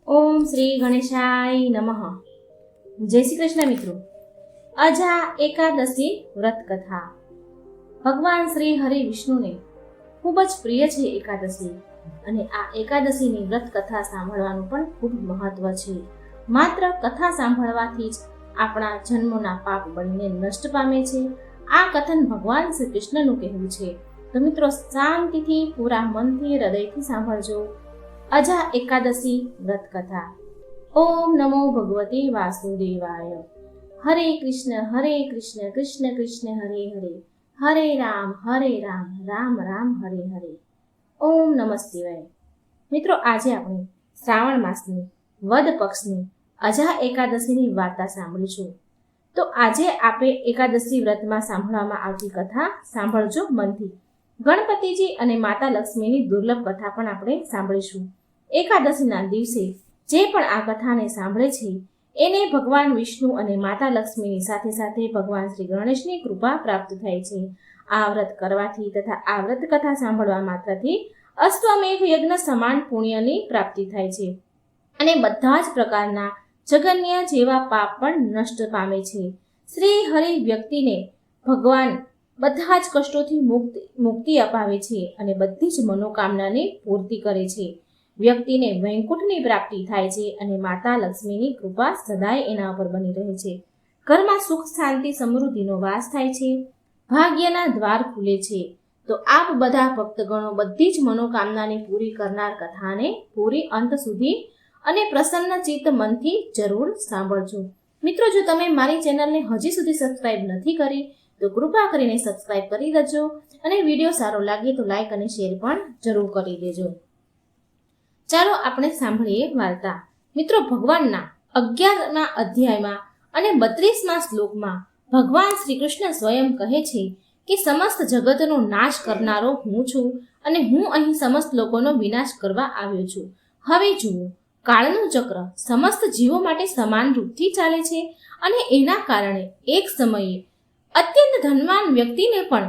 ઓમ શ્રી ગણેશાય નમઃ. જય શ્રી કૃષ્ણ મિત્રો. અજા એકાદશી વ્રત કથા. ભગવાન શ્રી હરિ વિષ્ણુને ખૂબ જ પ્રિય છે એકાદશી, અને આ એકાદશીની વ્રત કથા સાંભળવાનું પણ ખૂબ મહત્વ છે. માત્ર કથા સાંભળવાથી જ આપણા જન્મોના પાપ બનીને નષ્ટ પામે છે. આ કથન ભગવાન શ્રી કૃષ્ણનું કહેવું છે. તો મિત્રો, શાંતિથી પૂરા મનથી હૃદયથી સાંભળજો. અજા એકાદશી વ્રત કથા. ઓમ નમો ભગવતે વાસુદેવાય. હરે કૃષ્ણ કૃષ્ણ કૃષ્ણ હરે હરે, હરે રામ રામ રામ હરે હરે. ઓમ નમઃ શિવાય. મિત્રો, આજે આપણે શ્રાવણ માસની વદ પક્ષની અજા એકાદશીની વાર્તા સાંભળીશું. તો આજે આપણે એકાદશી વ્રતમાં સાંભળવામાં આવતી કથા સાંભળજો મનથી. ગણપતિજી અને માતા લક્ષ્મીની દુર્લભ કથા પણ આપણે સાંભળીશું. એકાદશીના દિવસે જે પણ આ કથાને સાંભળે છે એને ભગવાન વિષ્ણુ અને માતા લક્ષ્મીની સાથે સાથે ભગવાન શ્રી ગણેશની કૃપા પ્રાપ્ત થાય છે. આ વ્રત કરવાથી તથા આ વ્રત કથા સાંભળવા માત્રથી અશ્વમેઘ યજ્ઞ સમાન પુણ્યની પ્રાપ્તિ થાય છે, અને બધા જ પ્રકારના જગન્ય જેવા પાપ પણ નષ્ટ પામે છે. શ્રી હરિ વ્યક્તિને ભગવાન બધા જ કષ્ટોથી મુક્તિ અપાવે છે અને બધી જ મનોકામનાની પૂર્તિ કરે છે. વ્યક્તિને વૈકુંઠની પ્રાપ્તિ થાય છે અને માતા લક્ષ્મીની કૃપા સદાય એના પર બની રહે છે. ઘરમાં સુખ શાંતિ સમૃદ્ધિનો વાસ થાય છે. ભાગ્યના દ્વાર ખુલે છે. તો આપ બધા ભક્તગણો બધી જ મનોકામનાને પૂરી કરનાર કથાને પૂરી અંત સુધી અને પ્રસન્ન ચિત્ત મનથી જરૂર સાંભળજો. મિત્રો, જો તમે મારી ચેનલને હજી સુધી સબસ્ક્રાઇબ નથી કરી તો કૃપા કરીને સબસ્ક્રાઇબ કરી દેજો, અને વિડીયો સારો લાગે તો લાઈક અને શેર પણ જરૂર કરી દેજો. ચાલો આપણે સાંભળીએ વાર્તા. મિત્રો, ભગવાનના 11મા અધ્યાયમાં અને 32મા શ્લોકમાં ભગવાન શ્રી કૃષ્ણ સ્વયં કહે છે કે સમસ્ત જગતનો નાશ કરનારો હું છું, અને હું અહીં સમસ્ત લોકોનો વિનાશ કરવા આવ્યો છું. હવે જુઓ, કાળનું ચક્ર સમસ્ત જીવો માટે સમાન રૂપથી ચાલે છે, અને એના કારણે એક સમયે અત્યંત ધનવાન વ્યક્તિને પણ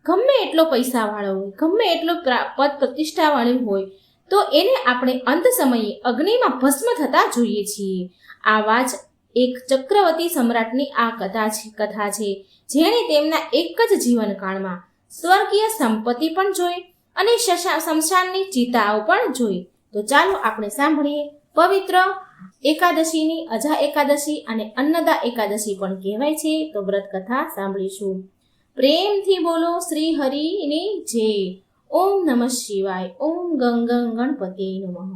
ગમે એટલો પૈસાવાળો હોય, ગમે એટલો પદ પ્રતિષ્ઠાવાળો હોય, તો એને આપણે અંત સમયે અગ્નિમાં ભસ્મ થતા જોઈએ છીએ. આવા જ એક ચક્રવર્તી સમ્રાટની આ કથા છે, જેણે તેમના એક જ જીવનકાળમાં સ્વર્ગીય સંપત્તિ પણ જોઈ અને શમશાનની ચિતાઓ પણ જોઈ. તો ચાલો આપણે સાંભળીએ. પવિત્ર એકાદશીની અજા એકાદશી અને અન્નદા એકાદશી પણ કહેવાય છે. તો વ્રત કથા સાંભળીશું. પ્રેમથી બોલો શ્રી હરિની જય. ઓમ નમઃ શિવાય. ઓમ ગંગ ગણપતે નમઃ.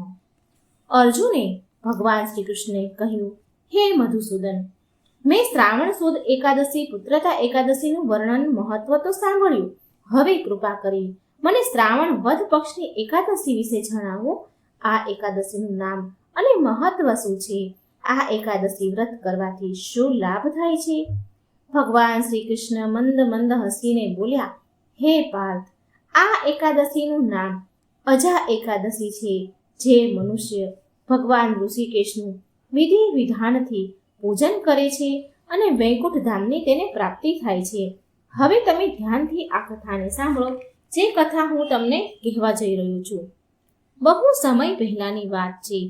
અર્જુને ભગવાન શ્રી કૃષ્ણને કહ્યું, હે મધુસૂદન, મેં શ્રાવણ સુદ એકાદશી પુત્રતા એકાદશીનું વર્ણન મહત્વ તો સાંભળ્યું. હવે કૃપા કરી મને શ્રાવણ વદ પક્ષની એકાદશી વિશે જણાવો. આ એકાદશીનું નામ અને મહત્વ શું છે? આ એકાદશી વ્રત કરવાથી શું લાભ થાય છે? ભગવાન શ્રી કૃષ્ણ મંદ મંદ હસીને બોલ્યા, હે પાર્થ, આ એકાદશીનું નામ અજા એકાદશી છે. જે મનુષ્ય ભગવાન ઋષિકેશનું વિધિ વિધાનથી પૂજન કરે છે અને વૈકુંઠ ધામની તેને પ્રાપ્તિ થાય છે. હવે તમે ધ્યાનથી આ કથાને સાંભળો, જે કથા હું તમને કહેવા જઈ રહ્યો છું. બહુ સમય પહેલાની વાત છે.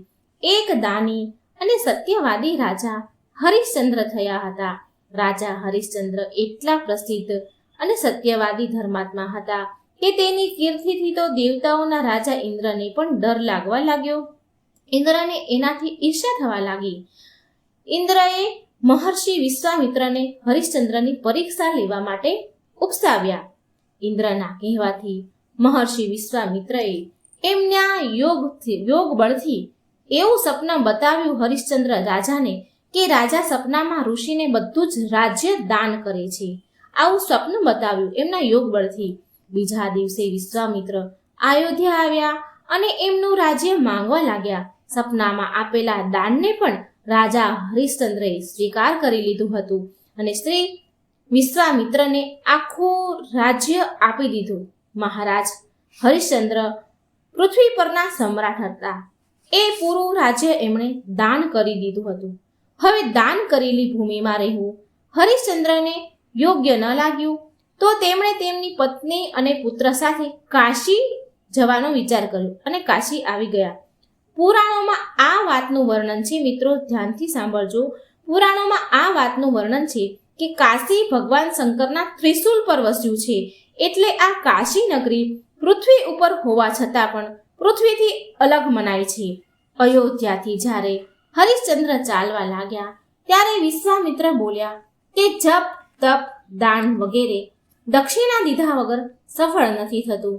એક દાની અને સત્યવાદી રાજા હરિશ્ચંદ્ર થયા હતા. રાજા હરિશ્ચંદ્ર એટલા પ્રસિદ્ધ અને સત્યવાદી ધર્માત્મા હતા કે તેની કીર્તિથી તો દેવતાઓના રાજા ઇન્દ્રને પણ ડર લાગવા લાગ્યો. ઇન્દ્રને એનાથી ઈર્ષ્યા થવા લાગી. ઇન્દ્રએ મહર્ષિ વિશ્વામિત્રને હરિશ્ચંદ્રની પરીક્ષા લેવા માટે ઉપસાવ્યા. ઇન્દ્રના કહેવાથી મહર્ષિ વિશ્વામિત્રએ એમના યોગ બળથી એવું સપના બતાવ્યું હરિશ્ચંદ્ર રાજાને કે રાજા સપનામાં ઋષિને બધું જ રાજ્ય દાન કરે છે. આવું સ્વપ્ન બતાવ્યું એમના યોગ બળથી. બીજા દિવસે વિશ્વામિત્ર અયોધ્યા આવ્યા અને એમનું રાજ્ય માંગવા લાગ્યા. સપનામાં આપેલા દાનને પણ રાજા હરિશ્ચંદ્રએ સ્વીકાર કરી લીધું હતું, અને શ્રી વિશ્વામિત્રને આખું રાજ્ય આપી દીધું. મહારાજ હરિશ્ચંદ્ર પૃથ્વી પરના સમ્રાટ હતા. એ પૂરું રાજ્ય એમણે દાન કરી દીધું હતું. હવે દાન કરેલી ભૂમિમાં રહેવું હરિશ્ચંદ્રને યોગ્ય ન લાગ્યું, તો તેમણે તેમની પત્ની અને પુત્ર સાથે કાશી જવાનો વિચાર કર્યો અને કાશી આવી ગયા. પુરાણોમાં આ વાતનું વર્ણન છે, મિત્રો ધ્યાનથી સાંભળજો. પુરાણોમાં આ વાતનું વર્ણન છે કે કાશી ભગવાન શંકરના ત્રિશૂલ પર વસ્યું છે. એટલે આ કાશી નગરી પૃથ્વી ઉપર હોવા છતાં પણ પૃથ્વીથી અલગ મનાય છે. અયોધ્યાથી જ્યારે હરિશ્ચંદ્ર ચાલવા લાગ્યા ત્યારે વિશ્વામિત્ર બોલ્યા કે જપ તપ દાન વગેરે દક્ષિણા દીધા વગર સફળ નથી થતું.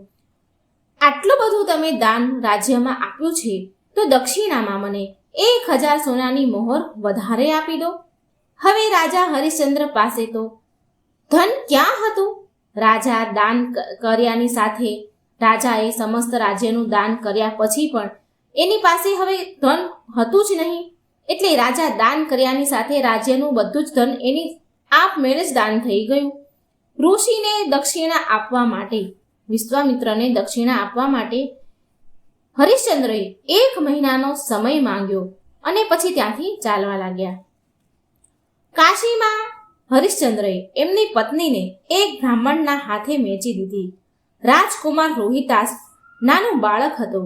આટલું બધું તમે દાન રાજ્યમાં આપ્યું છે તો દક્ષિણામાં મને 1000 સોનાની મોહર વધારે આપી દો. હવે રાજા હરિશ્ચંદ્ર પાસે તો ધન ક્યાં હતું? રાજા દાન કર્યાની સાથે રાજાએ સમસ્ત રાજ્યનું દાન કર્યા પછી પણ એની પાસે હવે ધન હતું જ નહીં. એટલે રાજા દાન કર્યાની સાથે રાજ્યનું બધું જ ધન એની આપમેળે જ દાન થઈ ગયું. ઋષિને દક્ષિણા આપવા માટે, વિશ્વામિત્રને દક્ષિણા આપવા માટે હરિશ્ચંદ્રએ 1 મહિનાનો સમય માંગ્યો અને પછી ત્યાંથી ચાલવા લાગ્યા. કાશીમાં હરિશ્ચંદ્રએ એમની પત્નીને એક બ્રાહ્મણના હાથે વેચી દીધી. રાજકુમાર રોહિતાસ નાનું બાળક હતો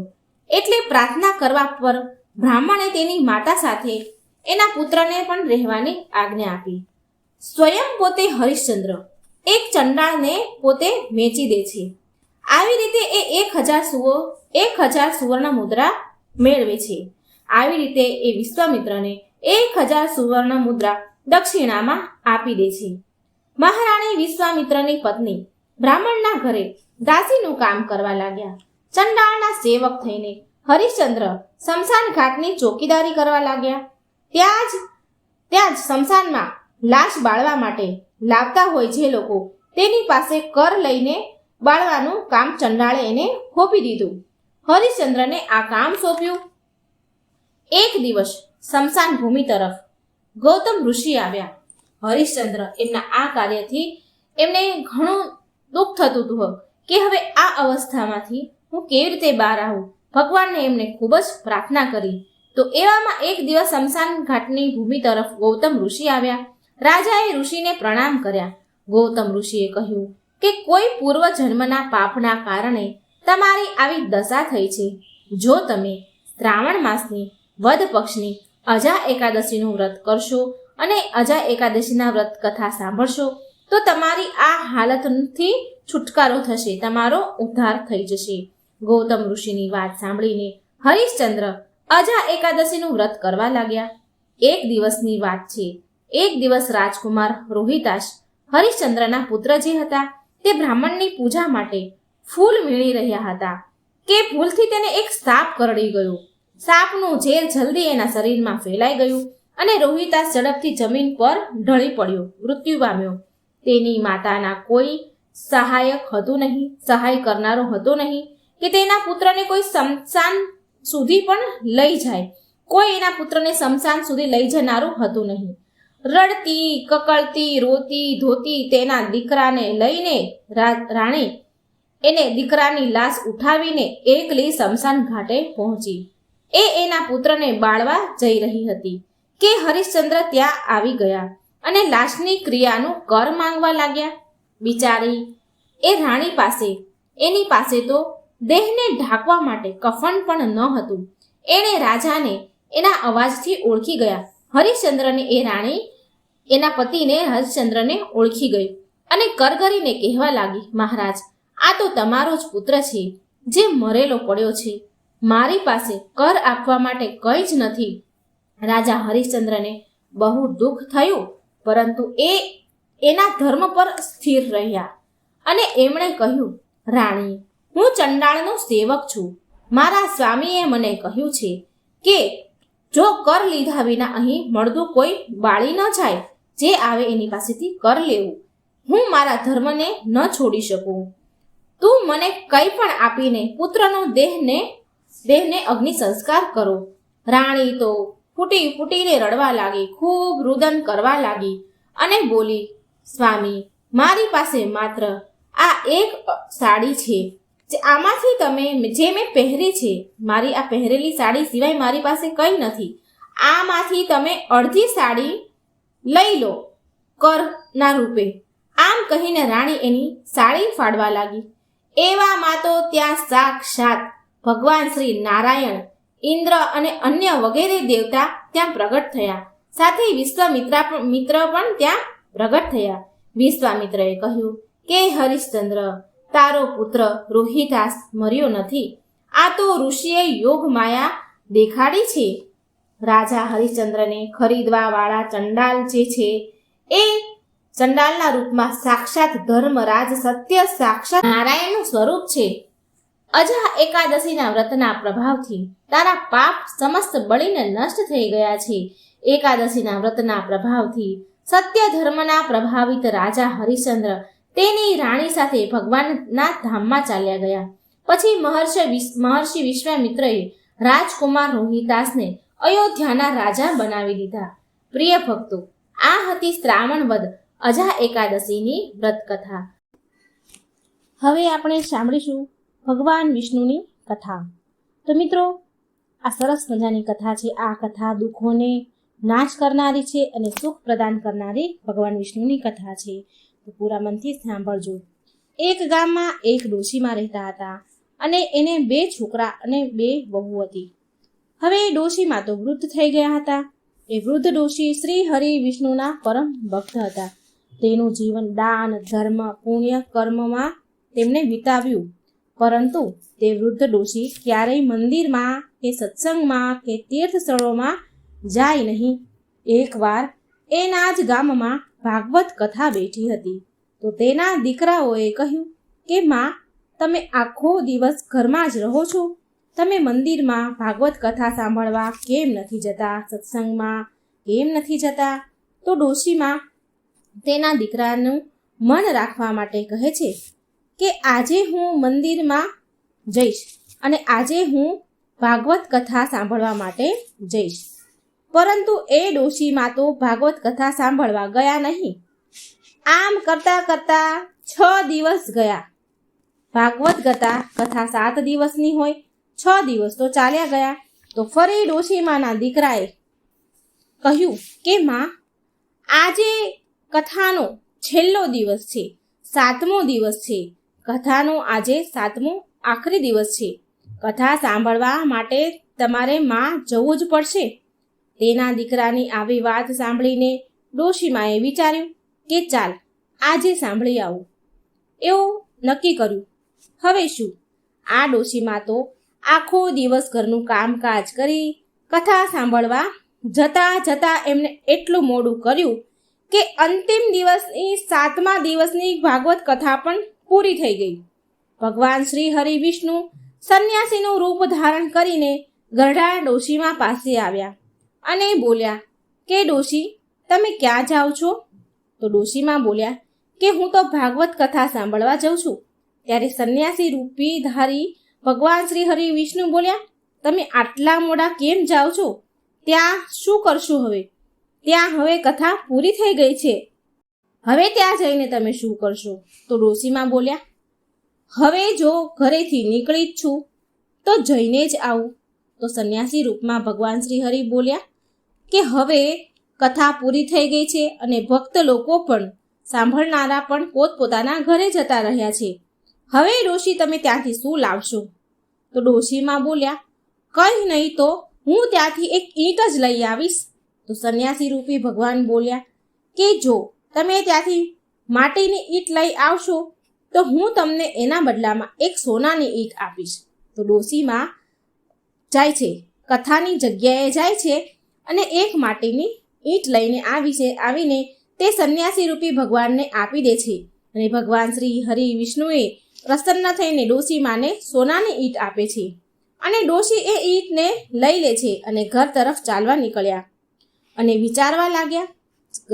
એટલે પ્રાર્થના કરવા પર બ્રાહ્મણે તેની માતા સાથે એના પુત્રને પણ રહેવાની આજ્ઞા આપી. સ્વયં પોતે હરિશ્ચંદ્ર એક ચંડાળને પોતે વેચી દે છે. આવી રીતે એ 1000 સુવર્ણ મુદ્રા મેળવે છે. આવી રીતે એ વિશ્વામિત્રને 1000 સુવર્ણ મુદ્રા દક્ષિણામાં આપી દે છે. મહારાણી વિશ્વામિત્રની પત્ની બ્રાહ્મણના ઘરે દાસીનું કામ કરવા લાગ્યા. ચંડાળના સેવક થઈને હરિશ્ચંદ્ર શમશાન ઘાટની ચોકીદારી કરવા લાગ્યા. ત્યાં જ શમશાનમાં લાશ બાળવા માટે લાવતા હોય જે લોકો, તેની પાસે કર લઈને બાળવાનું કામ ચંડાળે એને સોંપી દીધું. હરિશ્ચંદ્રને આ કામ સોંપ્યું. એક દિવસ શમશાન ભૂમિ તરફ ગૌતમ ઋષિ આવ્યા. હરિશ્ચંદ્ર એમના આ કાર્યથી એમને ઘણું દુઃખ થતું હતું કે હવે આ અવસ્થામાંથી હું કેવી રીતે બહાર આવું. ભગવાનને એમને ખૂબ જ પ્રાર્થના કરી. તો એવામાં એક દિવસ શમશાન ઘાટની ભૂમિ તરફ ગૌતમ ઋષિ આવ્યા. રાજાએ ઋષિને પ્રણામ કર્યા. ગૌતમ ઋષિએ કહ્યું કે કોઈ પૂર્વ જન્મના પાપના કારણે તમારી આવી દશા થઈ છે. જો તમે શ્રાવણ માસની વદ પક્ષની અજા એકાદશીનું વ્રત કરશો અને અજા એકાદશીના વ્રત કથા સાંભળશો તો તમારી આ હાલતથી છુટકારો થશે, તમારો ઉદ્ધાર થઈ જશે. ગૌતમ ઋષિની વાત સાંભળીને હરિશ્ચંદ્ર અજા એકાદશીનું વ્રત કરવા લાગ્યા. એક દિવસની વાત છે. એક દિવસ રાજકુમાર રોહિતાશ હરિશ્ચંદ્રના પુત્ર જે હતા તે બ્રાહ્મણની પૂજા માટે ફૂલ વીણી રહ્યા હતા કે ભૂલથી તેને એક સાપ કરડી ગયો. સાપનું ઝેર જલ્દી એના શરીરમાં ફેલાઈ ગયું અને રોહિતાશ ઝડપથી જમીન પર ઢળી પડ્યો, મૃત્યુ પામ્યો. તેની માતાના કોઈ સહાય કરનારો હતો નહીં કે તેના પુત્રને કોઈ શમશાન સુધી પણ લઈ જાય. કોઈ એના પુત્રને શમશાન સુધી લઈ જનારું હતું નહીં. રડતી કકળતી રોતી ધોતી તેના દીકરાને લઈને રાણી એને દીકરાની લાશ ઉઠાવીને એકલી શમશાન ઘાટે પહોંચી. એના પુત્રને બાળવા જઈ રહી હતી કે હરિશ્ચંદ્ર ત્યાં આવી ગયા અને લાશની ક્રિયાનું કર માંગવા લાગ્યા. બિચારી એ રાણી પાસે, એની પાસે તો દેહને ઢાંકવા માટે કફન પણ ન હતું. એણે રાજાને એના અવાજથી ઓળખી ગયા. હરિશ્ચંદ્રને એ રાણી એના પતિને હરિશ્ચંદ્રને ઓળખી ગઈ અને કરગરીને કહેવા લાગી, મહારાજ, આ તો તમારો જ પુત્ર છે જે મરેલો પડ્યો છે. મારી પાસે કર આપવા માટે કંઈ જ નથી. રાજા હરિશ્ચંદ્રને બહુ દુઃખ થયું, પરંતુ એના ધર્મ પર સ્થિર રહ્યા અને એમણે કહ્યું, રાણી, હું ચંડાળનો સેવક છું. મારા સ્વામીએ મને કહ્યું છે કે જો કર લીધા વિના અહીં મળતું કોઈ બાળી ન જાય, જે આવે એની પાસેથી કર લેવું. હું મારા ધર્મને ન છોડી શકું. તું મને કંઈ પણ આપીને પુત્રનો દેહને અગ્નિ સંસ્કાર કરો. રાણી તો ફૂટીને રડવા લાગી, ખૂબ રુદન કરવા લાગી અને બોલી, સ્વામી, મારી પાસે માત્ર આ એક સાડી છે. આમાંથી તમે જે મેં પહેરી છે, મારી આ પહેરેલી સાડી સિવાય મારી પાસે કંઈ નથી. આમાંથી તમે અડધી સાડી લઈ લો કરના રૂપે. આમ કહીને રાણી એની સાડી ફાડવા લાગી. એવામાં તો ત્યાં સાક્ષાત ભગવાન શ્રી નારાયણ ઇન્દ્ર અને અન્ય વગેરે દેવતા ત્યાં પ્રગટ થયા. સાથે મિત્ર પણ ત્યાં પ્રગટ થયા. વિશ્વામિત્રએ કહ્યું કે હરિશ્ચંદ્ર, તારો પુત્ર રોહિદાસ મર્યો નથી. આ તો ઋષિએ યોગ માયા દેખાડી છે. રાજા હરિશ્ચંદ્રને ખરીદવા વાળા ચંડાલ જે છે એ ચંડાલના રૂપમાં સાક્ષાત ધર્મરાજ સત્ય સાક્ષાત નારાયણનું સ્વરૂપ છે. અજા એકાદશીના વ્રતના પ્રભાવથી તારા પાપ સમસ્ત બળીને નષ્ટ થઈ ગયા છે. એકાદશીના વ્રતના પ્રભાવથી સત્ય ધર્મના પ્રભાવિત રાજા હરિશ્ચંદ્ર તેની રાણી સાથે ભગવાનના ધામમાં ચાલ્યા ગયા. પછી મહર્ષિ વિશ્વામિત્રએ રાજકુમાર રોહિદાસને અયોધ્યાના રાજા બનાવી દીધા. પ્રિય ભક્તો, આ હતી શ્રાવણ વદ અજા એકાદશીની વ્રત કથા. હવે આપણે સાંભળીશું ભગવાન વિષ્ણુની કથા. તો મિત્રો, આ સરસ મજાની કથા છે. આ કથા દુઃખોને નાશ કરનારી છે અને સુખ પ્રદાન કરનારી ભગવાન વિષ્ણુની કથા છે. તો પૂરા મનથી સાંભળજો. એક ગામમાં એક ડોશીમાં રહેતા હતા અને એને 2 છોકરા અને 2 વહુ હતી. હવે ડોશીમાં તો વૃદ્ધ થઈ ગયા હતા. એ વૃદ્ધ ડોશી શ્રી હરિ વિષ્ણુના પરમ ભક્ત હતા. તેનું જીવન દાન, ધર્મ, પુણ્ય કર્મમાં તેમણે વિતાવ્યું. પરંતુ તે વૃદ્ધ ડોશી ક્યારેય મંદિરમાં કે સત્સંગમાં કે તીર્થ સ્થળોમાં જાય નહીં. એકવાર એના જ ગામમાં ભાગવત કથા બેઠી હતી. તો તેના દીકરાઓએ કહ્યું કે માં, તમે આખો દિવસ ઘરમાં જ રહો છો, તમે મંદિરમાં ભાગવત કથા સાંભળવા કેમ નથી જતા, સત્સંગમાં કેમ નથી જતા? તો ડોશીમાં તેના દીકરાનું મન રાખવા માટે કહે છે કે આજે હું મંદિરમાં જઈશ અને આજે હું ભાગવત કથા સાંભળવા માટે જઈશ. પરંતુ એ ડોશીમાં તો ભાગવત કથા સાંભળવા ગયા નહીં. આમ કરતા કરતા 6 દિવસ ગયા. ભાગવત કથા 7 દિવસની હોય, 6 દિવસ તો ચાલ્યા ગયા. તો ફરી ડોશીમાના દીકરાએ કહ્યું કે માં, આજે કથાનો છેલ્લો દિવસ છે, 7મો દિવસ છે. કથાનો આજે 7મો આખરી દિવસ છે. કથા સાંભળવા માટે તમારે માં જવું જ પડશે. તેના દીકરાની આવી વાત સાંભળીને ડોશીમાએ વિચાર્યું કે ચાલ આજે સાંભળી આવું. એવું નક્કી કર્યું. હવે શું, આ ડોશીમાં તો આખો દિવસ ઘરનું કામકાજ કરી કથા સાંભળવા જતા એમને એટલું મોડું કર્યું કે અંતિમ દિવસની 7મા દિવસની ભાગવત કથા પણ પૂરી થઈ ગઈ. ભગવાન શ્રી હરિ વિષ્ણુ સંન્યાસીનું રૂપ ધારણ કરીને ગરડા ડોશીમા પાસે આવ્યા અને બોલ્યા કે ડોશી, તમે ક્યાં જાઓ છો? તો ડોશીમા બોલ્યા કે હું તો ભાગવત કથા સાંભળવા જાઉં છું. ત્યારે સંન્યાસી રૂપી ધારી ભગવાન શ્રી હરિ વિષ્ણુ બોલ્યા, તમે આટલા મોડા કેમ જાઓ છો? ત્યાં શું કરશો? ત્યાં હવે કથા પૂરી થઈ ગઈ છે. હવે ત્યાં જઈને તમે શું કરશો? તો ડોશીમા બોલ્યા, હવે જો ઘરેથી નીકળી જ છું તો જઈને જ આવું. તો સંન્યાસી રૂપમાં ભગવાન શ્રી હરિ બોલ્યા કે હવે કથા પૂરી થઈ ગઈ છે અને ભક્ત લોકો પણ, સાંભળનારા પણ પોતપોતાના ઘરે જતા રહ્યા છે. હવે ડોશી, તમે ત્યાંથી શું લાવશો? તો ડોશીમા બોલ્યા, કંઈ નહીં, તો હું ત્યાંથી એક ઈંટ જ લઈ આવીશ. તો સંન્યાસી રૂપી ભગવાન બોલ્યા કે જો તમે ત્યાંથી માટીની ઈંટ લઈ આવશો તો હું તમને એના બદલામાં એક સોનાની ઈંટ આપીશ. તો ડોશીમા જાય છે, કથાની જગ્યાએ જાય છે અને એક માટીની ઈંટ લઈને આવીને તે સંન્યાસી રૂપી ભગવાનને આપી દે છે. અને ભગવાન શ્રી હરિ વિષ્ણુએ પ્રસન્ન થઈને ડોશીમાને સોનાની ઈંટ આપે છે અને ડોશી એ ઈંટને લઈ લે છે અને ઘર તરફ ચાલવા નીકળ્યા અને વિચારવા લાગ્યા.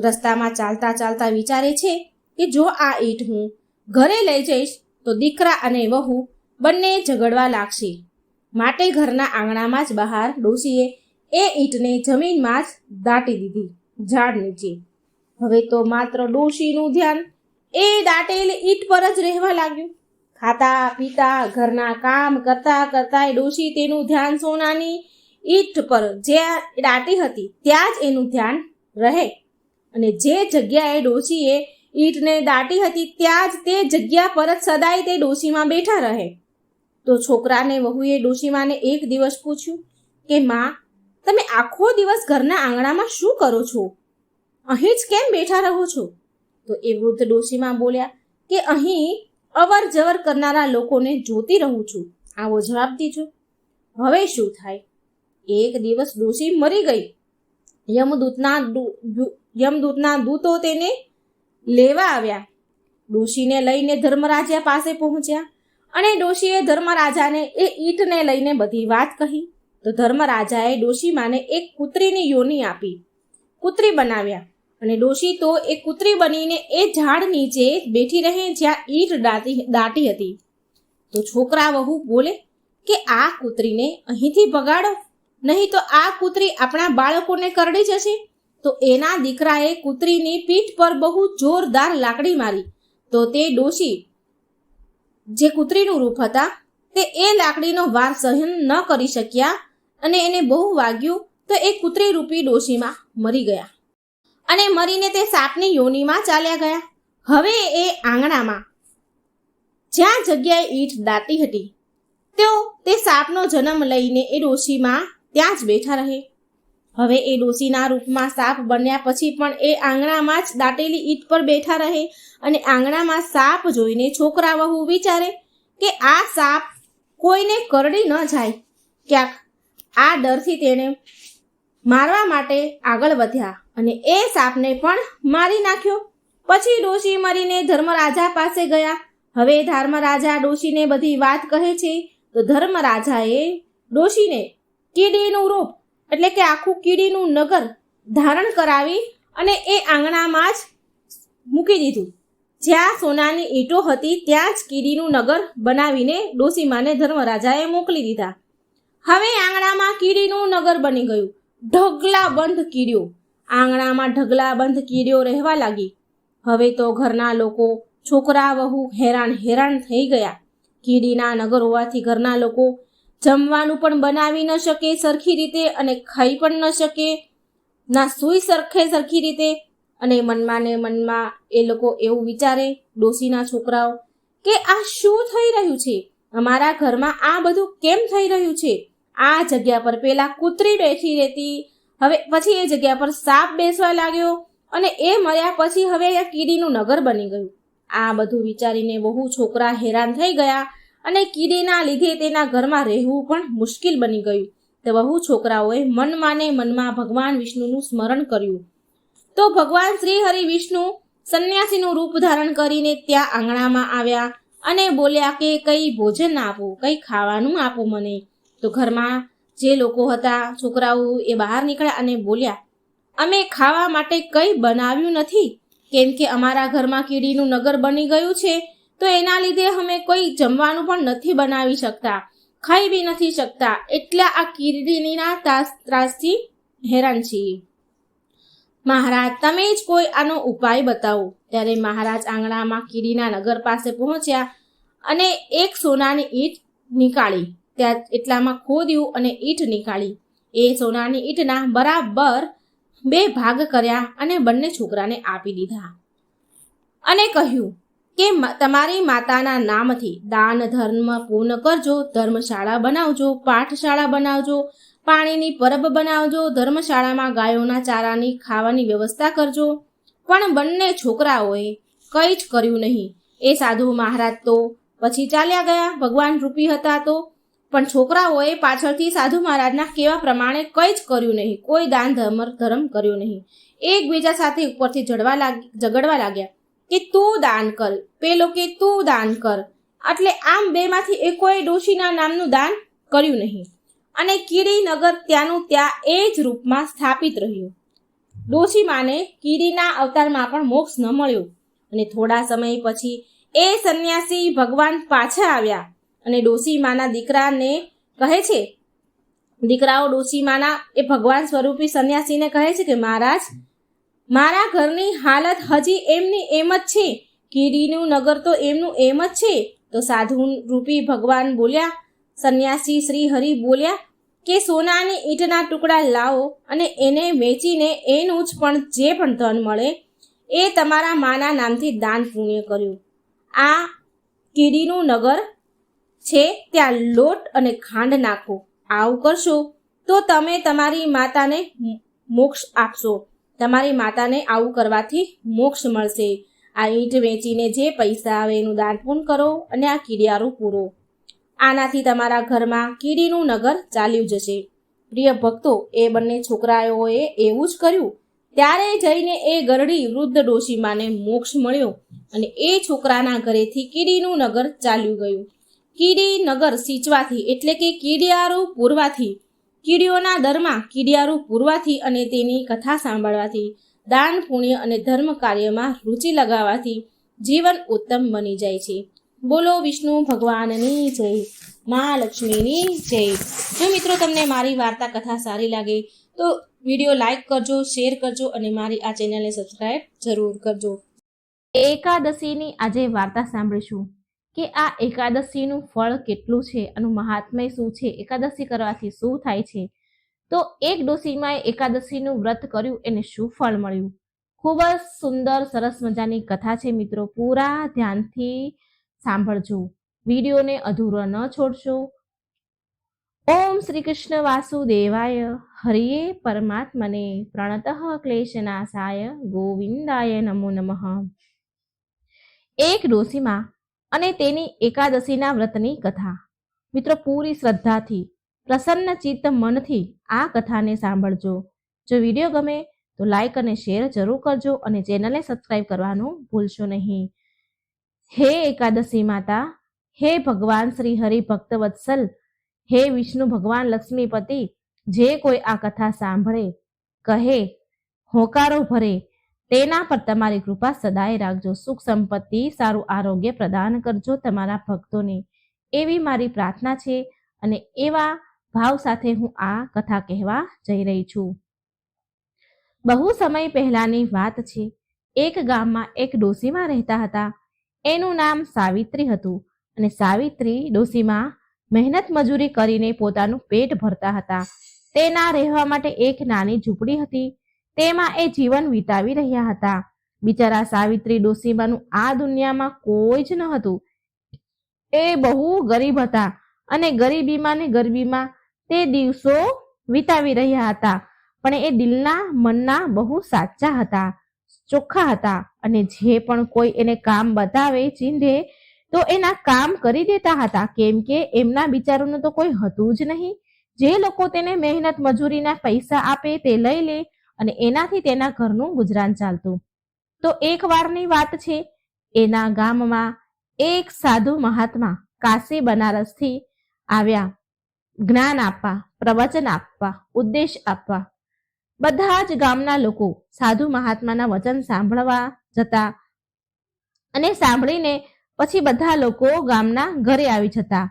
રસ્તામાં ચાલતા ચાલતા વિચારે છે કે જો આ ઈંટ હું ઘરે લઈ જઈશ તો દીકરા અને વહુ બંને ઝઘડવા લાગશે. માટે ઘરના આંગણામાં જ બહાર ડોશીએ એ ઈંટને જમીનમાં જ દાટી દીધી, ઝાડ નીચે. હવે તો માત્ર ડોશીનું ધ્યાન એ દાટેલી ઈંટ પર જ રહેવા લાગ્યું. ખાતા પીતા ઘરના કામ કરતા કરતા ડોશી તેનું ધ્યાન સોનાની ઈંટ પર જે દાટી હતી ત્યાં જ એનું ધ્યાન રહે અને જે જગ્યાએ ડોશીએ ઈંટને દાટી હતી ત્યાં જ તે જગ્યા પર જ સદાય તે ડોશીમાં બેઠા રહે. તો છોકરાને વહુએ ડોશીમાને એક દિવસ પૂછ્યું કે માં, તમે આખો દિવસ ઘરના આંગણામાં શું કરો છો? અહીં જ કેમ બેઠા રહો છો? તો એ વૃદ્ધ ડોશીમાં બોલ્યા કે અહીં અવર જવર કરનારા લોકોને જોતી રહું છું, આવો જવાબ દીજો. હવે શું થાય? એક દિવસ ડોશી મરી ગઈ. યમદૂતના દૂતો તેને લેવા આવ્યા. ડોશીને લઈને ધર્મરાજા પાસે પહોંચ્યા અને ડોશીએ ધર્મરાજાને એ ઈંટને લઈને બધી વાત કહી. તો ધર્મરાજાએ ડોશીમાને એક કૂતરીની યોની આપી, કૂતરી બનાવ્યા. અને ડોશી તો એ કૂતરી બનીને એ ઝાડ નીચે બેઠી રહે જ્યાં ઈંટ દાટી હતી. તો છોકરા વહુ બોલે કે આ કૂતરીને અહીંથી ભગાડો, નહીં તો આ કૂતરી આપણા બાળકોને કરડી જશે. તો એના દીકરાએ કૂતરીની પીઠ પર બહુ જોરદાર લાકડી મારી. તો તે ડોશી જે કૂતરીનું રૂપ હતા તે એ લાકડીનો વાર સહન ન કરી શક્યા અને એને બહુ વાગ્યું. તો એ કૂતરી રૂપી ડોશીમાં મરી ગયા અને મરીને તે સાપની યોનીમાં ચાલ્યા ગયા. હવે એ આંગણામાં જ્યાં જગ્યાએ ઈંટ દાટી હતી તે સાપનો જન્મ લઈને એ ડોશીમાં ત્યાં જ બેઠા રહે. હવે એ ડોશીના રૂપમાં સાપ બન્યા પછી પણ એ આંગણામાં જ દાટેલી ઈંટ પર બેઠા રહે અને આંગણામાં સાપ જોઈને છોકરા વહુ વિચારે કે આ સાપ કોઈને કરડી ન જાય. ક્યાંક આ ડરથી તેણે મારવા માટે આગળ વધ્યા અને એ સાપને પણ મારી નાખ્યો. પછી ડોશી મરીને ધર્મરાજા પાસે ગયા. હવે ધર્મરાજા ડોશીને બધી વાત કહે છે. તો ધર્મરાજાએ ડોશીને કીડીનું રૂપ એટલે કે આખું કીડીનું નગર ધારણ કરાવી અને એ આંગણામાં જ મૂકી દીધું. જ્યાં સોનાની ઈંટો હતી ત્યાં જ કીડીનું નગર બનાવીને ડોશીમાને ધર્મરાજાએ મોકલી દીધા. હવે આંગણામાં કીડીનું નગર બની ગયું. ઢગલાબંધ કીડીઓ, આંગણામાં ઢગલાબંધ કીડીઓ રહેવા લાગી. હવે તો ઘરના લોકો, છોકરા વહુ હેરાન થઈ ગયા. કીડીના નગર હોવાથી ઘરના લોકો જમવાનું પણ બનાવી ન શકે સરખી રીતે અને ખાઈ પણ ન શકે, ના સૂઈ સરખી રીતે. અને મનમાં ને મનમાં એ લોકો એવું વિચારે, ડોશીના છોકરાઓ, કે આ શું થઈ રહ્યું છે? અમારા ઘરમાં આ બધું કેમ થઈ રહ્યું છે? આ જગ્યા પર પેલા કૂતરી બેઠી રહેતી, હવે પછી એ જગ્યા પર સાપ બેસવા લાગ્યો અને એ મર્યા પછી હવે આ કીડીનું નગર બની ગયું. આ બધું વિચારીને બહુ છોકરા હેરાન થઈ ગયા અને કીડીના લીધે તેના ઘરમાં રહેવું પણ મુશ્કેલ બની ગયું. તો બહુ છોકરાઓએ મનમાં ને મનમાં ભગવાન વિષ્ણુનું સ્મરણ કર્યું. તો ભગવાન શ્રી હરિ વિષ્ણુ સંન્યાસીનું રૂપ ધારણ કરીને ત્યાં આંગણામાં આવ્યા અને બોલ્યા કે કંઈ ભોજન આપો, કંઈ ખાવાનું આપો મને. તો ઘરમાં જે લોકો હતા, છોકરાઓ, એ બહાર નીકળ્યા અને બોલ્યા, અમે ખાવા માટે કંઈ બનાવ્યું નથી, કેમ કે અમારા ઘરમાં કીડીનું નગર બની ગયું છે. તો એના લીધે અમે કોઈ જમવાનું પણ નથી બનાવી શકતા, ખાઈ બી નથી શકતા, એટલા આ કીડીના ત્રાસથી હેરાન છીએ. મહારાજ, તમે જ કોઈ આનો ઉપાય બતાવો. ત્યારે મહારાજ આંગણામાં કીડીના નગર પાસે પહોંચ્યા અને એક સોનાની ઈંટ નીકાળી, ત્યાં એટલામાં ખોદ્યું અને ઈંટ નીકાળી. એ સોનાની ઈંટના બરાબર 2 ભાગ કર્યા અને બંને છોકરાને આપી દીધા અને કહ્યું કે તમારી માતાના નામથી દાન ધર્મ પૂર્ણ કરજો, ધર્મશાળા બનાવજો, પાઠશાળા બનાવજો, પાણીની પરબ બનાવજો, ધર્મશાળામાં ગાયોના ચારાની ખાવાની વ્યવસ્થા કરજો. પણ બંને છોકરાઓએ કંઈ જ કર્યું નહીં. એ સાધુ મહારાજ તો પછી ચાલ્યા ગયા, ભગવાન રૂપી હતા તો, પણ છોકરાઓએ પાછળથી સાધુ મહારાજના કહેવા પ્રમાણે કંઈ જ કર્યું નહીં, કોઈ દાન ધર્મ કર્યો નહીં. એકબીજા સાથે ઉપરથી ઝઘડવા લાગ્યા કે તું દાન કર, પેલો કે તું દાન કર. એટલે આમ બેમાંથી એકોએ ડોશીના નામનું દાન કર્યું નહીં અને કીડી નગર ત્યાંનું ત્યાં એ જ રૂપમાં સ્થાપિત રહ્યું. ડોશીમાને કીડીના અવતારમાં પણ મોક્ષ ન મળ્યો અને થોડા સમય પછી એ સંન્યાસી ભગવાન પાછા આવ્યા અને ડોશીમાના દીકરાને કહે છે, દીકરાઓ ડોશીમાના એ ભગવાન સ્વરૂપી સંન્યાસીને કહે છે કે મહારાજ, મારા ઘરની હાલત હજી એમની એમ જ છે, કીડીનું નગર તો એમનું એમ જ છે. તો સાધુ રૂપી ભગવાન બોલ્યા, સંન્યાસી શ્રી હરિ બોલ્યા કે સોનાની ઈંટના ટુકડા લાવો અને એને વેચીને એનું જ પણ જે પણ ધન મળે એ તમારા માના નામથી દાન પુણ્ય કર્યું. આ કીડીનું નગર છે ત્યાં લોટ અને ખાંડ નાખો, આવું કરશો તો તમે તમારી માતાને મોક્ષ આપશો. તમારી માતાને આવું કરવાથી મોક્ષ મળશે. આ ઈંટ વેચીને જે પૈસા આવે એનું દાન પૂન કરો અને આ કીડિયારું પૂરો. આનાથી તમારા ઘરમાં કીડીનું નગર ચાલ્યું જશે. પ્રિય ભક્તો, એ બંને છોકરાઓએ એવું જ કર્યું. ત્યારે જઈને એ ગરડી વૃદ્ધ ડોશીમાને મોક્ષ મળ્યો અને એ છોકરાના ઘરેથી કીડીનું નગર ચાલ્યું ગયું. કીડી નગર સિંચવાથી એટલે કે કીડિયારું પૂરવાથી, કીડીઓના દરમાં કીડિયારું પૂરવાથી અને તેની કથા સાંભળવાથી, દાન પુણ્ય અને ધર્મ કાર્યમાં રુચિ લગાવવાથી જીવન ઉત્તમ બની જાય છે. બોલો વિષ્ણુ ભગવાનની જય, મા લક્ષ્મીની જય. જો મિત્રો તમને મારી વાર્તા કથા સારી લાગે તો વિડીયો લાઈક કરજો, શેર કરજો અને મારી આ ચેનલને સબસ્ક્રાઈબ જરૂર કરજો. એકાદશીની આજે વાર્તા સાંભળીશું કે આ એકાદશીનું ફળ કેટલું છે, આનું મહાત્મ્ય શું છે, એકાદશી કરવાથી શું થાય છે. તો એક ડોશીમાએ એકાદશીનું વ્રત કર્યું, એને શું ફળ મળ્યું. ખૂબ જ સુંદર સરસ મજાની કથા છે મિત્રો, પૂરા ધ્યાનથી સાંભળજો, વિડીયોને અધૂરો ન છોડશો. ઓમ શ્રી કૃષ્ણ વાસુદેવાય હરિયે પરમાત્મને પ્રણતઃ ક્લેશનાશાય ગોવિંદાય નમો નમઃ. એક ડોશીમા અને તેની એકાદશીના વ્રતની કથા. મિત્રો, પૂરી શ્રદ્ધાથી, પ્રસન્ન ચિત્ત મનથી આ કથાને સાંભળજો. જો વિડીયો ગમે તો લાઈક અને શેર જરૂર કરજો અને ચેનલને સબસ્ક્રાઈબ કરવાનું ભૂલશો નહીં. હે એકાદશી માતા, હે ભગવાન શ્રી હરિ ભક્ત વત્સલ, હે વિષ્ણુ ભગવાન લક્ષ્મીપતિ, જે કોઈ આ કથા સાંભળે, કહે, હોકારો ભરે, તેના પર તમારી કૃપા સદાય રાખજો. સુખ સંપત્તિ, સારું આરોગ્ય પ્રદાન કરજો તમારા ભક્તોને, એવી મારી પ્રાર્થના છે અને એવા ભાવ સાથે હું આ કથા કહેવા જઈ રહી છું. બહુ સમય પહેલાની વાત છે. એક ગામમાં એક ડોશીમા રહેતા હતા. એનું નામ સાવિત્રી હતું અને સાવિત્રી ડોશીમા મહેનત મજૂરી કરીને પોતાનું પેટ ભરતા હતા. તેના રહેવા માટે એક નાની ઝૂંપડી હતી. તેમાં એ જીવન વિતાવી રહ્યા હતા. બિચારા સાવિત્રી ડોશીમાનું આ દુનિયામાં કોઈ જ ન હતું. એ બહુ ગરીબ હતા અને ગરીબીમાં ને ગરીબીમાં તે દિવસો વિતાવી રહ્યા હતા. પણ એ દિલના મનના બહુ સાચા હતા, ચોખ્ખા હતા અને જે પણ કોઈ એને કામ બતાવે, ચીંધે તો એના કામ કરી દેતા હતા. કેમ કે એમના બિચારોનું તો કોઈ હતું જ નહીં. જે લોકો તેને મહેનત મજૂરીના પૈસા આપે તે લઈ લે અને એનાથી તેના ઘરનું ગુજરાન ચાલતું. તો એક વારની વાત છે, એના ગામમાં એક સાધુ મહાત્મા કાશી બનારસથી આવ્યા, જ્ઞાન આપવા, પ્રવચન આપવા, ઉપદેશ આપવા. બધા જ ગામના લોકો સાધુ મહાત્માના વચન સાંભળવા જતા અને સાંભળીને પછી બધા લોકો ગામના ઘરે આવી જતા.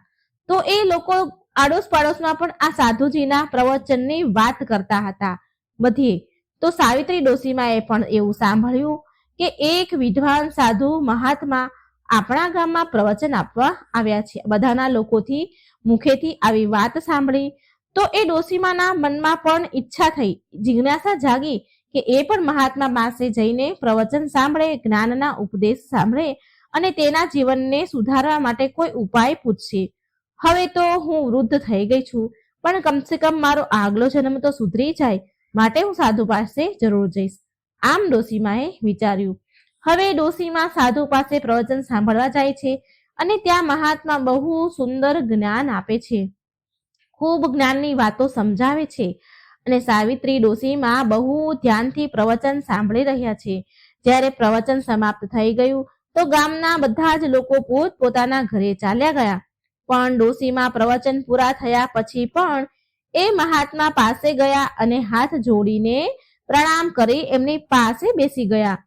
તો એ લોકો આડોશ પાડોશમાં પણ આ સાધુજીના પ્રવચનની વાત કરતા હતા બધી. તો સાવિત્રી ડોશીમાએ પણ એવું સાંભળ્યું કે એક વિદ્વાન સાધુ મહાત્મા આપણા ગામમાં પ્રવચન આપવા આવ્યા છે. બધાના લોકોથી મુખેથી આવી વાત સાંભળી તો એ ડોશીમાના મનમાં પણ ઈચ્છા થઈ, જિજ્ઞાસા જાગી કે એ પણ મહાત્મા પાસે જઈને પ્રવચન સાંભળે, જ્ઞાનના ઉપદેશ સાંભળે અને તેના જીવનને સુધારવા માટે કોઈ ઉપાય પૂછશે. હવે તો હું વૃદ્ધ થઈ ગઈ છું, પણ કમસે કમ મારો આગલો જન્મ તો સુધરી જાય, માટે હું સાધુ પાસે જરૂર જઈશ. આમ ડોશીમાએ વિચાર્યું. હવે ડોશીમા સાધુ પાસે પ્રવચન સાંભળવા જાય છે અને ત્યાં મહાત્મા બહુ સુંદર જ્ઞાન આપે છે, ખૂબ જ્ઞાનની વાતો સમજાવે છે અને સાવિત્રી ડોશીમા બહુ ધ્યાનથી પ્રવચન સાંભળી રહ્યા છે. જ્યારે પ્રવચન સમાપ્ત થઈ ગયું તો ગામના બધા જ લોકો પોતપોતાના ઘરે ચાલ્યા ગયા. પણ ડોશીમા પ્રવચન પૂરા થયા પછી પણ એ મહાત્મા પાસે ગયા અને હાથ જોડીને પ્રણામ કરી એમની પાસે બેસી ગયા.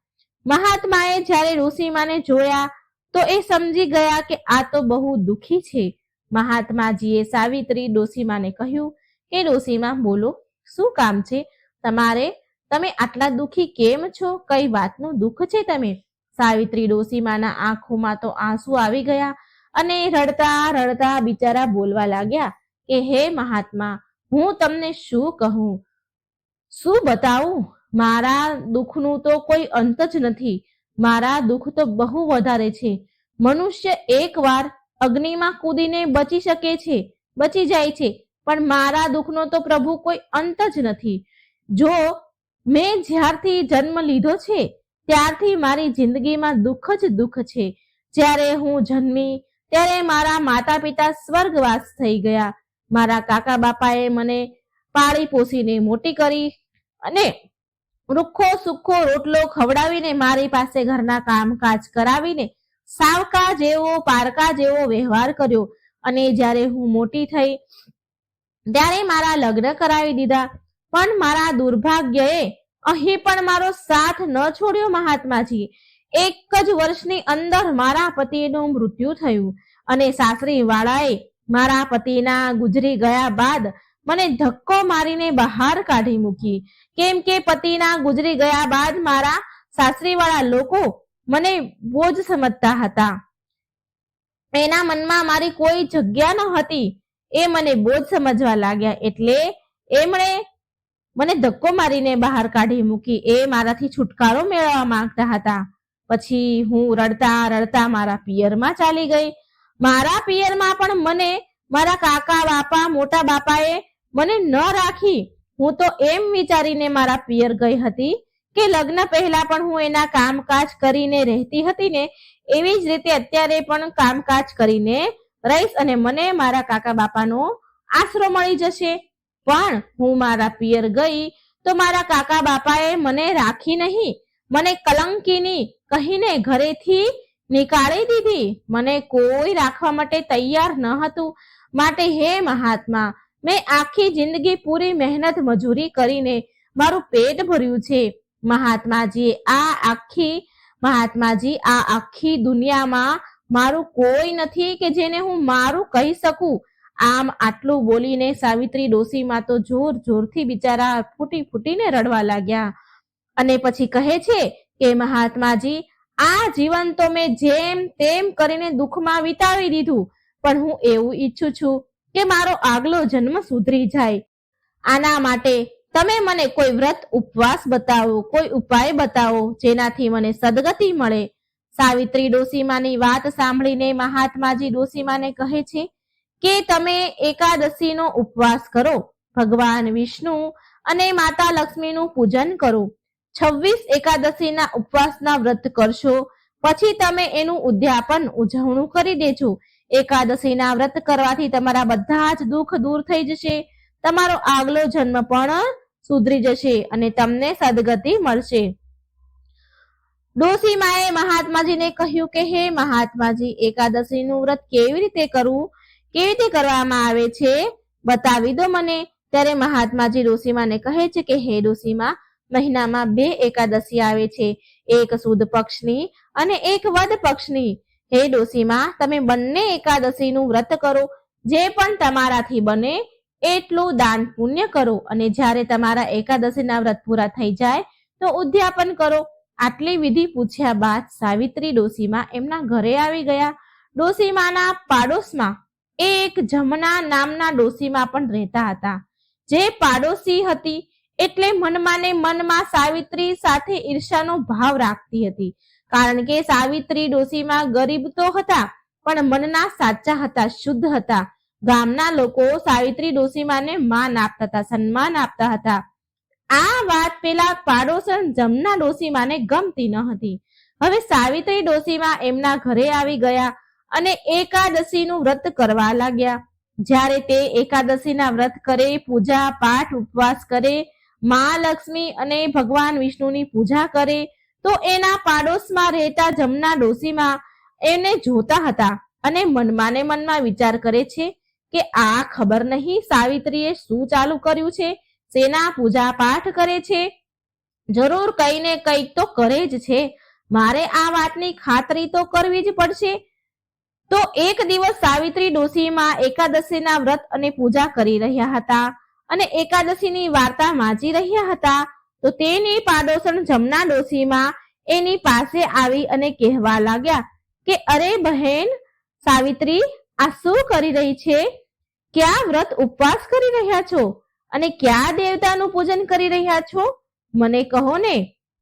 મહાત્માએ જ્યારે ડોશીમાને જોયા તો એ સમજી ગયા કે આ તો બહુ દુઃખી છે. મહાત્માજીએ સાવિત્રી ડોશીમાને કહ્યું કે ડોશીમા, બોલો, શું કામ છે તમારે? તમે આટલા દુઃખી કેમ છો? કઈ વાતનું દુઃખ છે તમે? સાવિત્રી ડોશીમાના આંખોમાં તો આંસુ આવી ગયા અને રડતા રડતા બિચારા બોલવા લાગ્યા કે હે મહાત્મા, હું તમને શું કહું, શું બતાવું? મારા દુઃખનું તો કોઈ અંત જ નથી. મારા દુઃખ તો બહુ વધારે છે. મનુષ્ય એકવાર અગ્નિમાં કૂદીને બચી શકે છે, બચી જાય છે, પણ મારા દુઃખનો તો પ્રભુ કોઈ અંત જ નથી. જો મેં જ્યારથી જન્મ લીધો છે ત્યારથી મારી જિંદગીમાં દુઃખ જ દુઃખ છે. જ્યારે હું જન્મી ત્યારે મારા માતા પિતા સ્વર્ગવાસ થઈ ગયા. મારા કાકા બાપાએ મને પાળી પોસીને મોટી કરી અને રૂખો સુખો રોટલો ખવડાવીને મારી પાસે ઘરના કામકાજ કરાવીને સાવકા જેવો પારકા જેવો વ્યવહાર કર્યો. અને જ્યારે હું મોટી થઈ ત્યારે મારા લગ્ન કરાવી દીધા. પણ મારા દુર્ભાગ્યએ અહીં પણ મારો સાથ ન છોડ્યો મહાત્માજી. એક જ વર્ષની અંદર મારા પતિનું મૃત્યુ થયું અને સાસરી વાળાએ મારા પતિના ગુજરી ગયા બાદ મને ધક્કો મારીને બહાર કાઢી મૂકી. કેમ કે પતિના ગુજરી ગયા બાદ મારા સાસરીવાળા લોકો મને બોજ સમજતા હતા. એના મનમાં મારી કોઈ જગ્યા ન હતી. એ મને બોજ સમજવા લાગ્યા એટલે એમણે મને ધક્કો મારીને બહાર કાઢી મૂકી. એ મારાથી છુટકારો મેળવવા માંગતા હતા. પછી હું રડતા રડતા મારા પિયરમાં ચાલી ગઈ. મારા પિયરમાં પણ મને મારા કાકા બાપા મોટા બાપાએ મને ન રાખી. હું તો એમ વિચારીને મારા પિયર ગઈ હતી કે લગ્ન પહેલા પણ હું એના કામકાજ કરીને રહેતી હતી ને એવી જ રીતે અત્યારે પણ કામકાજ કરીને રહીશ અને મને મારા કાકા બાપાનો આશરો મળી જશે. પણ હું મારા પિયર ગઈ તો મારા કાકા બાપાએ મને રાખી નહીં, મને કલંકીની કહીને ઘરેથી નીકાળી દીધી. મને કોઈ રાખવા માટે તૈયાર ન હતું. માટે હે મહાત્મા, મેં આખી જિંદગી પૂરી મહેનત મજૂરી કરીને મારું પેટ ભર્યું છે. મહાત્માજી આ આખી દુનિયામાં મારું કોઈ નથી કે જેને હું મારું કહી શકું. આમ આટલું બોલીને સાવિત્રી ડોશીમાં તો જોર જોરથી બિચારા ફૂટીને રડવા લાગ્યા. અને પછી કહે છે કે મહાત્માજી, આ જીવન તો મેં જેમ તેમ કરીને દુઃખમાં વિતાવી દીધું, પણ હું એવું ઈચ્છું છું કે મારો આગલો જન્મ સુધરી જાય. આના માટે તમે મને કોઈ વ્રત ઉપવાસ બતાવો, કોઈ ઉપાય બતાવો જેનાથી મને સદગતિ મળે. સાવિત્રી ડોશીમાની વાત સાંભળીને મહાત્માજી ડોશીમાને કહે છે કે તમે એકાદશીનો ઉપવાસ કરો, ભગવાન વિષ્ણુ અને માતા લક્ષ્મીનું પૂજન કરો. 26 એકાદશીના ઉપવાસના વ્રત કરશો, પછી તમે એનું ઉદ્યાપન ઉજવણું કરી દેજો. એકાદશીના વ્રત કરવાથી તમારા બધા જ દુઃખ દૂર થઈ જશે, તમારો આગલો જન્મ પણ સુધરી જશે અને તમને સદગતિ મળશે. ડોશીમાએ મહાત્માજીને કહ્યું કે હે મહાત્માજી, એકાદશીનું વ્રત કેવી રીતે કરવું, કેવી રીતે કરવામાં આવે છે બતાવી દો મને. ત્યારે મહાત્માજી ડોશીમાને કહે છે કે હે ડોશીમા, મહિનામાં 2 એકાદશી આવે છે, એક સુદ પક્ષની અને એક વદ પક્ષની. હે ડોશીમા, તમે બંને એકાદશીનું વ્રત કરો. જે પણ તમારાથી બને એટલું દાન પુણ્ય કરો અને જ્યારે તમારા એકાદશીના વ્રત પૂરા થઈ જાય તો ઉદ્યાપન કરો. આટલી વિધિ પૂછ્યા બાદ સાવિત્રી ડોશીમા એમના ઘરે આવી ગયા. ડોશીમાના પાડોશમાં એક જમના નામના ડોશીમા પણ રહેતા હતા. જે પાડોશી હતી એટલે મનમાં ને મનમાં સાવિત્રી સાથે ઈર્ષાનો ભાવ રાખતી હતી. કારણ કે સાવિત્રી ડોશીમા ગરીબ તો હતા પણ મનના સાચા હતા, શુદ્ધ હતા. ગામના લોકો સાવિત્રી ડોશીમાને માન આપતા હતા, સન્માન આપતા હતા. આ વાત પેલા પાડોશન જમના ડોશીમાને ગમતી ન હતી. હવે સાવિત્રી ડોશીમા એમના ઘરે આવી ગયા અને એકાદશીનું વ્રત કરવા લાગ્યા. જ્યારે તે એકાદશીના વ્રત કરે, પૂજા પાઠ ઉપવાસ કરે, મા લક્ષ્મી અને ભગવાન વિષ્ણુની પૂજા કરે, તો એના પાડોશમાં રહેતા જમના ડોશીમા એને જોતા હતા અને મનમાં ને મનમાં વિચાર કરે છે કે આ ખબર નહીં સાવિત્રીએ શું ચાલુ કર્યું છે, શેના પૂજા પાઠ કરે છે, જરૂર કઈ ને કંઈક તો કરે જ છે. મારે આ વાતની ખાતરી તો કરવી જ પડશે. તો એક દિવસ સાવિત્રી ડોશીમા એકાદશીના વ્રત અને પૂજા કરી રહ્યા હતા અને એકાદશીની વાર્તા વાંચી રહ્યા હતા. તો તેની પાડોશણ જમના ડોશીમા એની પાસે આવી અને કહેવા લાગ્યા કે અરે બહેન સાવિત્રી, આ શું કરી રહી છે? ક્યાં વ્રત ઉપવાસ કરી રહ્યા છો અને ક્યાં દેવતાનું પૂજન કરી રહ્યા છો? મને કહો ને.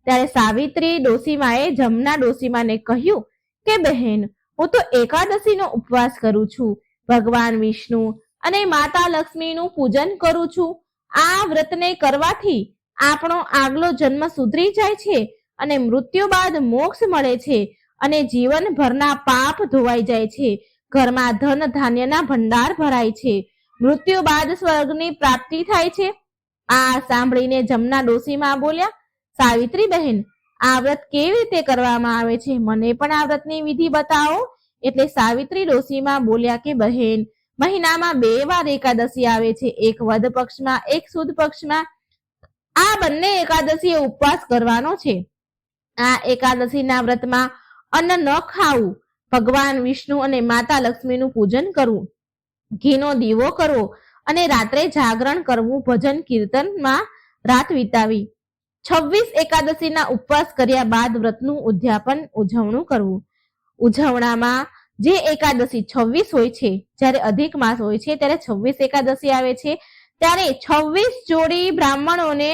ત્યારે સાવિત્રી ડોશીમાએ જમના ડોશીમાને કહ્યું કે બહેન, હું તો એકાદશીનો ઉપવાસ કરું છું. ભગવાન વિષ્ણુ અને માતા લક્ષ્મીનું પૂજન કરું છું. આ વ્રતને કરવાથી આપણો આગલો જન્મ સુધરી જાય છે અને મૃત્યુ બાદ મોક્ષ મળે છે અને જીવનભરના પાપ ધોવાઈ જાય છે. ઘરમાં ધન ધાન્યના ભંડાર ભરાય છે. મૃત્યુ બાદ સ્વર્ગની પ્રાપ્તિ થાય છે. આ સાંભળીને જમના ડોશીમાં બોલ્યા, સાવિત્રી બહેન, આ વ્રત કેવી રીતે કરવામાં આવે છે? મને પણ આ વ્રતની વિધિ બતાવો. એટલે સાવિત્રી ડોશીમાં બોલ્યા કે બહેન, મહિનામાં 2 વાર એકાદશી આવે છે, એક વદ પક્ષમાં, એક સુદ પક્ષમાં. આ બંને એકાદશીએ ઉપવાસ કરવાનો છે. આ એકાદશીના વ્રતમાં અન્ન ન ખાવું, ભગવાન વિષ્ણુ અને માતા લક્ષ્મીનું પૂજન કરવું, ઘીનો દીવો કરવો અને રાત્રે જાગરણ કરવું, ભજન કીર્તનમાં રાત વિતાવી. 26 એકાદશીના ઉપવાસ કર્યા બાદ વ્રતનું ઉદ્યાપન ઉજવણું કરવું. ઉજવણામાં જે એકાદશી 26 હોય છે, જ્યારે અધિક માસ હોય છે ત્યારે 26 એકાદશી આવે છે, ત્યારે 26 જોડી બ્રાહ્મણોને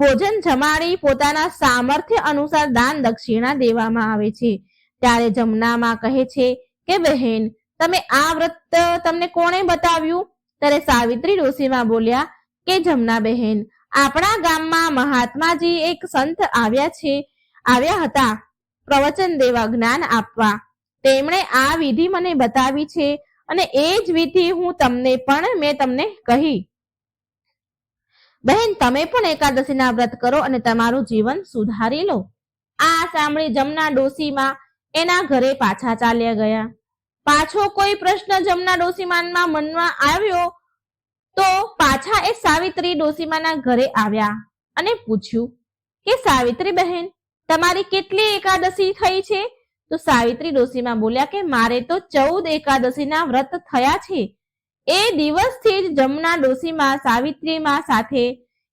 ભોજન જમાડી પોતાના સામર્થ્ય અનુસાર દાન દક્ષિણા દેવામાં આવે છે. ત્યારે જમનામાં કહે છે કે બહેન, તમે આ વ્રત તમને કોણે બતાવ્યું? ત્યારે સાવિત્રી ડોશીમાં બોલ્યા કે જમના બહેન, આપણા ગામમાં મહાત્માજી એક સંત આવ્યા હતા પ્રવચન દેવા, જ્ઞાન આપવા. તેમણે આ વિધિ મને બતાવી છે અને એ જ વિધિ મેં તમને કહી. બહેન, તમે પણ એકાદશીના વ્રત કરો અને તમારું જીવન સુધારી લો. આ સાંભળી જમના ડોશીમાં એના ઘરે પાછા ચાલ્યા ગયા. પાછો કોઈ પ્રશ્ન જમના ડોશીમાના મનમાં આવ્યો તો પાછા એ સાવિત્રી ડોશીમાના ઘરે આવ્યા અને પૂછ્યું કે સાવિત્રી બહેન, તમારી કેટલી એકાદશી થઈ છે? તો સાવિત્રી ડોશીમાં બોલ્યા કે મારે તો 14 એકાદશીના વ્રત થયા છે. એ દિવસથી જ જમના ડોશીમાં સાવિત્રીમાં સાથે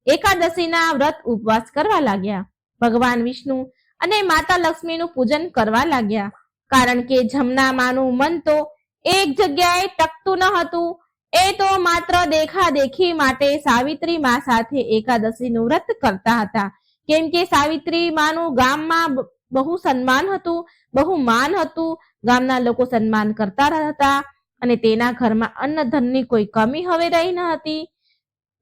એકાદશીના વ્રત ઉપવાસ કરવા લાગ્યા. ભગવાન વિષ્ણુ અને માતા લક્ષ્મીનું પૂજન કરવા લાગ્યા. કારણ કે જમના માનું મન તો એક જગ્યાએ ટકતું ન હતું. એ તો માત્ર દેખાદેખી માટે સાવિત્રી માં સાથે એકાદશીનું વ્રત કરતા હતા. કેમ કે સાવિત્રી માનું ગામમાં બહુ સન્માન હતું, બહુ માન હતું. ગામના લોકો સન્માન કરતા હતા અને તેના ઘરમાં અન્ન ધનની કોઈ કમી હવે રહી ન હતી.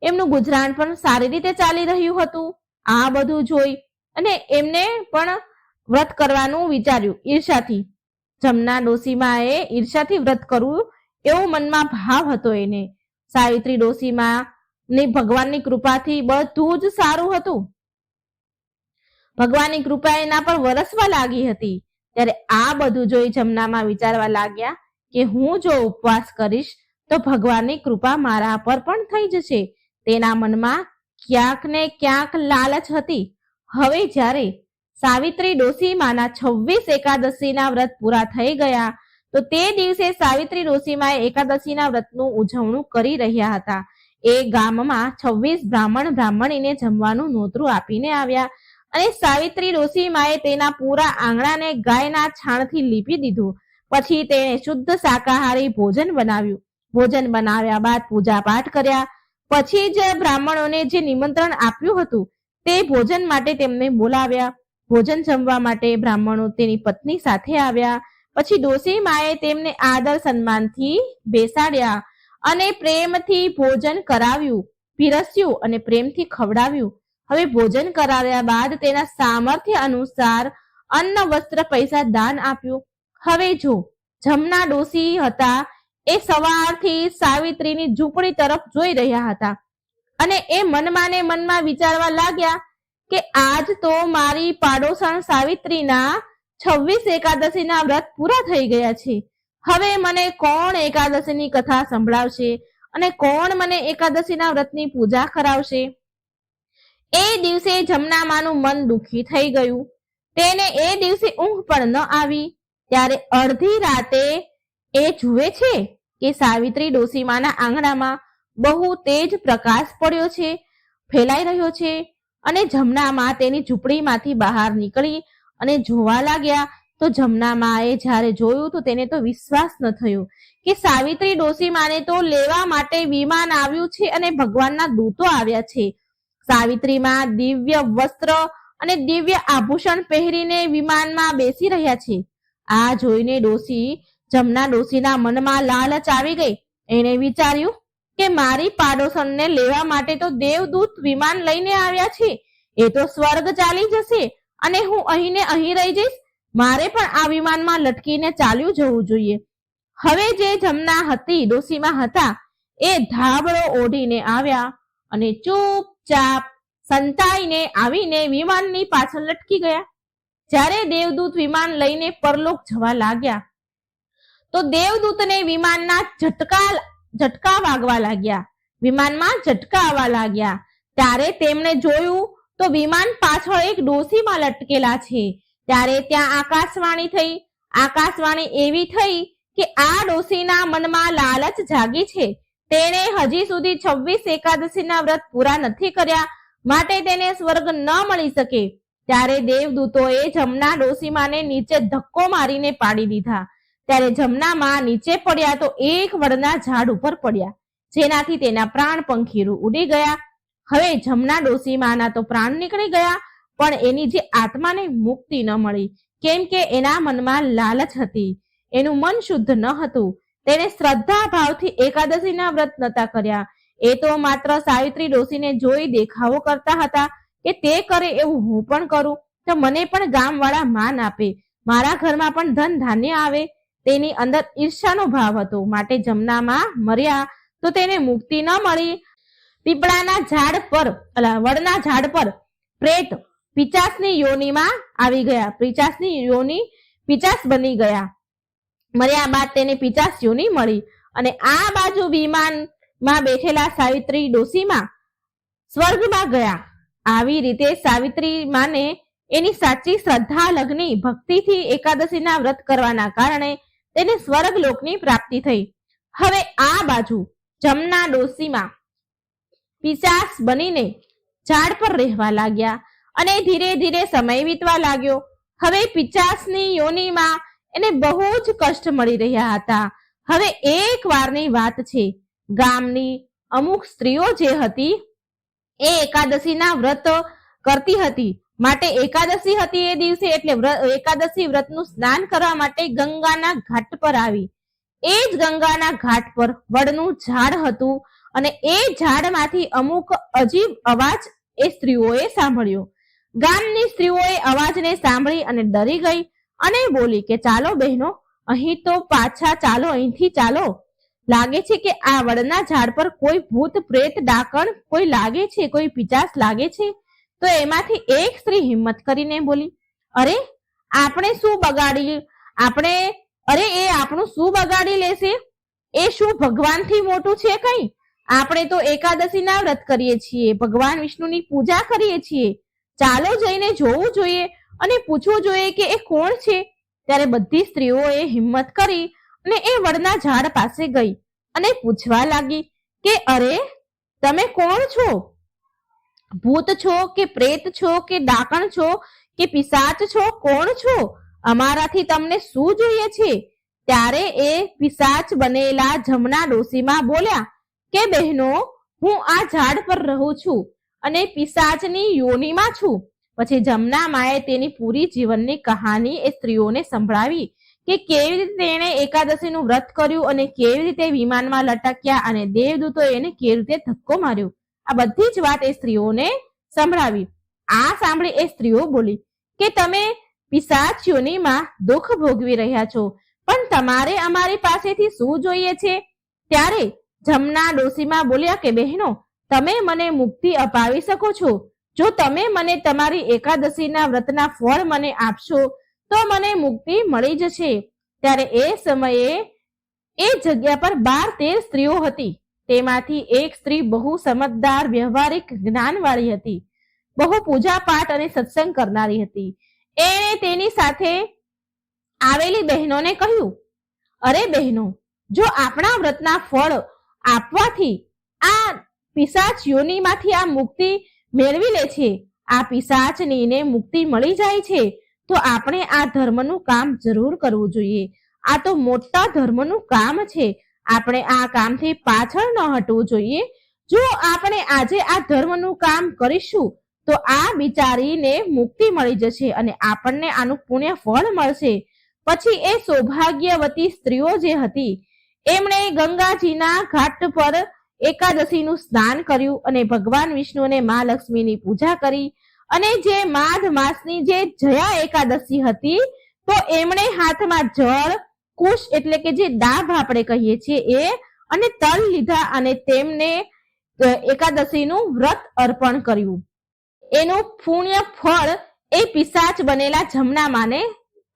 એમનું ગુજરાન પણ સારી રીતે ચાલી રહ્યું હતું. આ બધું જોઈ અને એમને પણ વ્રત કરવાનું વિચાર્યું ઈર્ષાથી. જમના ડોશીમાએ ઈર્ષાથી વ્રત કરવું એવો મનમાં ભાવ હતો એને. સાવિત્રી ડોશીમાં ની ભગવાનની કૃપાથી બધું જ સારું હતું. ભગવાનની કૃપા એના પર વરસવા લાગી હતી. ત્યારે આ બધું જોઈ જમનામાં વિચારવા લાગ્યા કે હું જો ઉપવાસ કરીશ તો ભગવાનની કૃપા મારા પર પણ થઈ જશે. તેના મનમાં ક્યાંક ને ક્યાંક લાલચ હતી. હવે જ્યારે સાવિત્રી ડોશીમાના 26 એકાદશીના વ્રત પૂરા થઈ ગયા તો તે દિવસે સાવિત્રી ડોશીમાએ એકાદશીના વ્રતનું ઉજવણું કરી રહ્યા હતા. એ ગામમાં 26 બ્રાહ્મણ બ્રાહ્મણીને જમવાનું નોતરું આપીને આવ્યા અને સાવિત્રી ડોશીમાએ તેના પૂરા આંગણાને ગાયના છાણથી લીપી દીધું. પછી તેણે શુદ્ધ શાકાહારી ભોજન બનાવ્યું. ભોજન બનાવ્યા બાદ પૂજા પાઠ કર્યા. પછી જ બ્રાહ્મણોને જે નિમંત્રણ આપ્યું હતું તે ભોજન માટે તેમને બોલાવ્યા. ભોજન જમવા માટે બ્રાહ્મણો તેની પત્ની સાથે આવ્યા. પછી ડોશીમાએ તેમને આદર સન્માનથી બેસાડ્યા અને પ્રેમથી ભોજન કરાવ્યું, પીરસ્યું અને પ્રેમથી ખવડાવ્યું. હવે ભોજન કરાવ્યા બાદ તેના સામર્થ્ય અનુસાર અન્ન, વસ્ત્ર, પૈસા દાન આપ્યું. હવે જો જમના ડોશી હતા એ સવારથી સાવિત્રીની ઝૂંપડી તરફ જોઈ રહ્યા હતા અને એ મનમાં ને મનમાં વિચારવા લાગ્યા કે આજ તો મારી પાડોશણ સાવિત્રીના 26 એકાદશીના વ્રત પૂરા થઈ ગયા છે. હવે મને કોણ એકાદશીની કથા સંભળાવશે અને કોણ મને એકાદશીના વ્રતની પૂજા કરાવશે? એ દિવસે જમનામાનું મન દુઃખી થઈ ગયું. તેને એ દિવસે ઊંઘ પણ ન આવી. ત્યારે અડધી રાતે એ જુએ છે કે સાવિત્રી ડોશીમાના આંગણામાં બહુ તેજ પ્રકાશ પડ્યો છે, ફેલાઈ રહ્યો છે અને જમનામાં તેની ઝૂંપડીમાંથી બહાર નીકળી અને જોવા લાગ્યા. તો જમનામાએ જ્યારે જોયું તો તેને તો વિશ્વાસ ન થયો કે સાવિત્રી ડોશીમાને તો લેવા માટે વિમાન આવ્યું છે અને ભગવાનના દૂતો આવ્યા છે. સાવિત્રીમાં દિવ્ય વસ્ત્ર અને દિવ્ય આભૂષણ પહેરીને વિમાનમાં બેસી રહ્યા છે. આ જોઈને જમના ડોશીના મનમાં લાલચ આવી ગઈ. એને વિચાર્યું કે મારી પાડોશણને લેવા માટે તો દેવદૂત વિમાન લઈને આવ્યા છે, એ તો સ્વર્ગ ચાલી જશે અને હું અહીં ને અહીં રહી જઈશ. મારે પણ આ વિમાનમાં લટકીને ચાલ્યું જવું જોઈએ. હવે જે જમના હતી ડોશીમાં હતા એ ધાબળો ઓઢીને આવ્યા અને ચૂપચાપ સંતાઈને આવીને વિમાનની પાછળ લટકી ગયા. જ્યારે દેવદૂત વિમાન લઈને પરલોક જવા લાગ્યા તો દેવદૂતને વિમાનના ઝટકા વાગવા લાગ્યા, વિમાનમાં ઝટકા આવવા લાગ્યા. ત્યારે તેમણે જોયું તો વિમાન પાછળ એક ડોશીમાં લટકેલા છે. ત્યારે ત્યાં આકાશવાણી થઈ. આકાશવાણી એવી થઈ કે આ ડોશીના મનમાં લાલચ જાગી છે. તેણે હજી સુધી 26 એકાદશીના વ્રત પૂરા નથી કર્યા, માટે તેને સ્વર્ગ ન મળી શકે. ત્યારે દેવદૂતોએ જમના ડોશીમાને નીચે ધક્કો મારીને પાડી દીધા. ત્યારે જમનામાં નીચે પડ્યા તો એક વડના ઝાડ ઉપર પડ્યા, જેનાથી તેના પ્રાણ પંખીરું ઉડી ગયા. હવે જમના ડોશીમાના તો પ્રાણ નીકળી ગયા, પણ એની જે આત્માને મુક્તિ ન મળી, કેમ કે એના મનમાં લાલચ હતી, એનું મન શુદ્ધ ન હતું. તેને શ્રદ્ધા ભાવથી એકાદશીના વ્રત નતા કર્યા. એ તો માત્ર સાવિત્રી ડોશીને જોઈ દેખાવો કરતા હતા કે તે કરે એવું હું પણ કરું તો મને પણ ગામવાળા માન આપે, મારા ઘરમાં પણ ધન ધાન્ય આવે. તેની અંદર ઈર્ષાનો ભાવ હતો, માટે જમનામાં મર્યા તો તેને મુક્તિ ન મળી. પીપળાના ઝાડ પર વડના ઝાડ પર પ્રેત પિચાસની યોનિમાં આવી ગયા. પિચાસની યોની પિચાસ બની ગયા. મર્યા બાદ તેને પિચાસ યોની મળી અને આ બાજુ વિમાનમાં બેઠેલા સાવિત્રી ડોશીમાં સ્વર્ગમાં ગયા. આવી રીતે સાવિત્રી માને એની સાચી શ્રદ્ધા લગ્ની ભક્તિથી એકાદશીના વ્રત કરવાના કારણે તેને સ્વર્ગ લોકની પ્રાપ્તિ થઈ. હવે આ બાજુ જમના ડોશીમાં પિશાચ બનીને ઝાડ પર રહેવા લાગ્યા અને ધીરે ધીરે સમય વીતવા લાગ્યો. હવે પિશાચની યોનિમાં એને બહુ જ કષ્ટ મળી રહ્યા હતા. હવે એક વારની વાત છે, ગામની અમુક સ્ત્રીઓ જે હતી એ એકાદશીના વ્રત કરતી હતી, માટે એકાદશી હતી એ દિવસે એટલે એકાદશી વ્રતનું સ્નાન કરવા માટે ગંગાના ઘાટ પર આવી. એ જ ગંગાના ઘાટ પર વડનું ઝાડ હતું અને એ ઝાડમાંથી અમુક અજીબ અવાજ એ સ્ત્રીઓએ સાંભળ્યો. ગામની સ્ત્રીઓએ અવાજને સાંભળી અને ડરી ગઈ અને બોલી કે ચાલો બહેનો, અહીં તો પાછા ચાલો, અહીંથી ચાલો. લાગે છે કે આ વડના ઝાડ પર કોઈ ભૂત પ્રેત ડાકણ કોઈ લાગે છે, કોઈ પિચાસ લાગે છે. તો એમાંથી એક સ્ત્રી હિંમત કરીને બોલી, અરે આપણે શું બગાડી એ આપણું શું બગાડી લેશે? એ શું ભગવાનથી મોટું છે કઈ? આપણે તો એકાદશીના વ્રત કરીએ છીએ, ભગવાન વિષ્ણુની પૂજા કરીએ છીએ. ચાલો જઈને જોવું જોઈએ અને પૂછવું જોઈએ કે એ કોણ છે. ત્યારે બધી સ્ત્રીઓએ હિંમત કરી અને એ વડના ઝાડ પાસે ગઈ અને પૂછવા લાગી કે અરે તમે કોણ છો? ભૂત છો કે પ્રેત છો કે ડાકણ છો કે પિશાચ છો? કોણ છો? અમારાથી તમને શું જોઈએ છે? ત્યારે એ પિશાચ બનેલા જમના ડોશીમાં બોલ્યા કે બહેનો, હું આ ઝાડ પર રહું છું અને પિશાચની યોનિમાં છું. પછી જમના માએ તેની પૂરી જીવનની કહાની એ સ્ત્રીઓને સંભળાવી કે કેવી રીતે તેણે એકાદશીનું વ્રત કર્યું અને કેવી રીતે વિમાનમાં લટક્યા અને દેવદૂતોએ એને કેવી રીતે ધક્કો માર્યો. આ બધી જ વાત એ સ્ત્રીઓને સંભળાવી. આ સાંભળી એ સ્ત્રીઓ બોલી કે તમે પિશાચ યોનિમાં દુઃખ ભોગવી રહ્યા છો, પણ તમારે અમારી પાસેથી શું જોઈએ છે? ત્યારે જમના ડોશીમાં બોલ્યા કે બહેનો, તમે મને મુક્તિ અપાવી શકો છો. જો તમે મને તમારી એકાદશીના વ્રતના ફળ મને આપશો તો મને મુક્તિ મળી જશે. ત્યારે એ સમયે એ જગ્યા પર 12-13 સ્ત્રીઓ હતી. તેમાંથી એક સ્ત્રી બહુ સમજદાર, વ્યવહારિક, જ્ઞાનવાળી હતી, બહુ પૂજા પાઠ અને સત્સંગ કરનારી હતી. એણે તેની સાથે આવેલી બહેનોને કહ્યું, અરે બહેનો, જો આપણા વ્રતના ફળ આપવાથી આ પિશાચ યોનિમાંથી આ મુક્તિ મેળવી લે છે, આ પિશાચનીને મુક્તિ મળી જાય છે, તો આપણે આ ધર્મનું કામ જરૂર કરવું જોઈએ. આ તો મોટા ધર્મનું કામ છે. આપણે આ કામથી પાછળ ન હટવું જોઈએ. જો આપણે આજે આ ધર્મનું કામ કરીશું તો આ બિચારીને મુક્તિ મળી જશે અને આપણને આનું પુણ્ય ફળ મળશે. પછી એ સૌભાગ્યવતી સ્ત્રીઓ જે હતી એમણે ગંગાજીના ઘાટ પર એકાદશીનું સ્નાન કર્યું અને ભગવાન વિષ્ણુ અને મા લક્ષ્મીની પૂજા કરી. અને જે માઘ માસની જે જયા એકાદશી હતી તો એમણે હાથમાં જળ, કુશ એટલે કે જે દાભ આપણે કહીએ છીએ એ અને તલ લીધા અને તેમને એકાદશીનું વ્રત અર્પણ કર્યું. એનું પુણ્ય ફળ એ પિશાચ બનેલા જમનામાને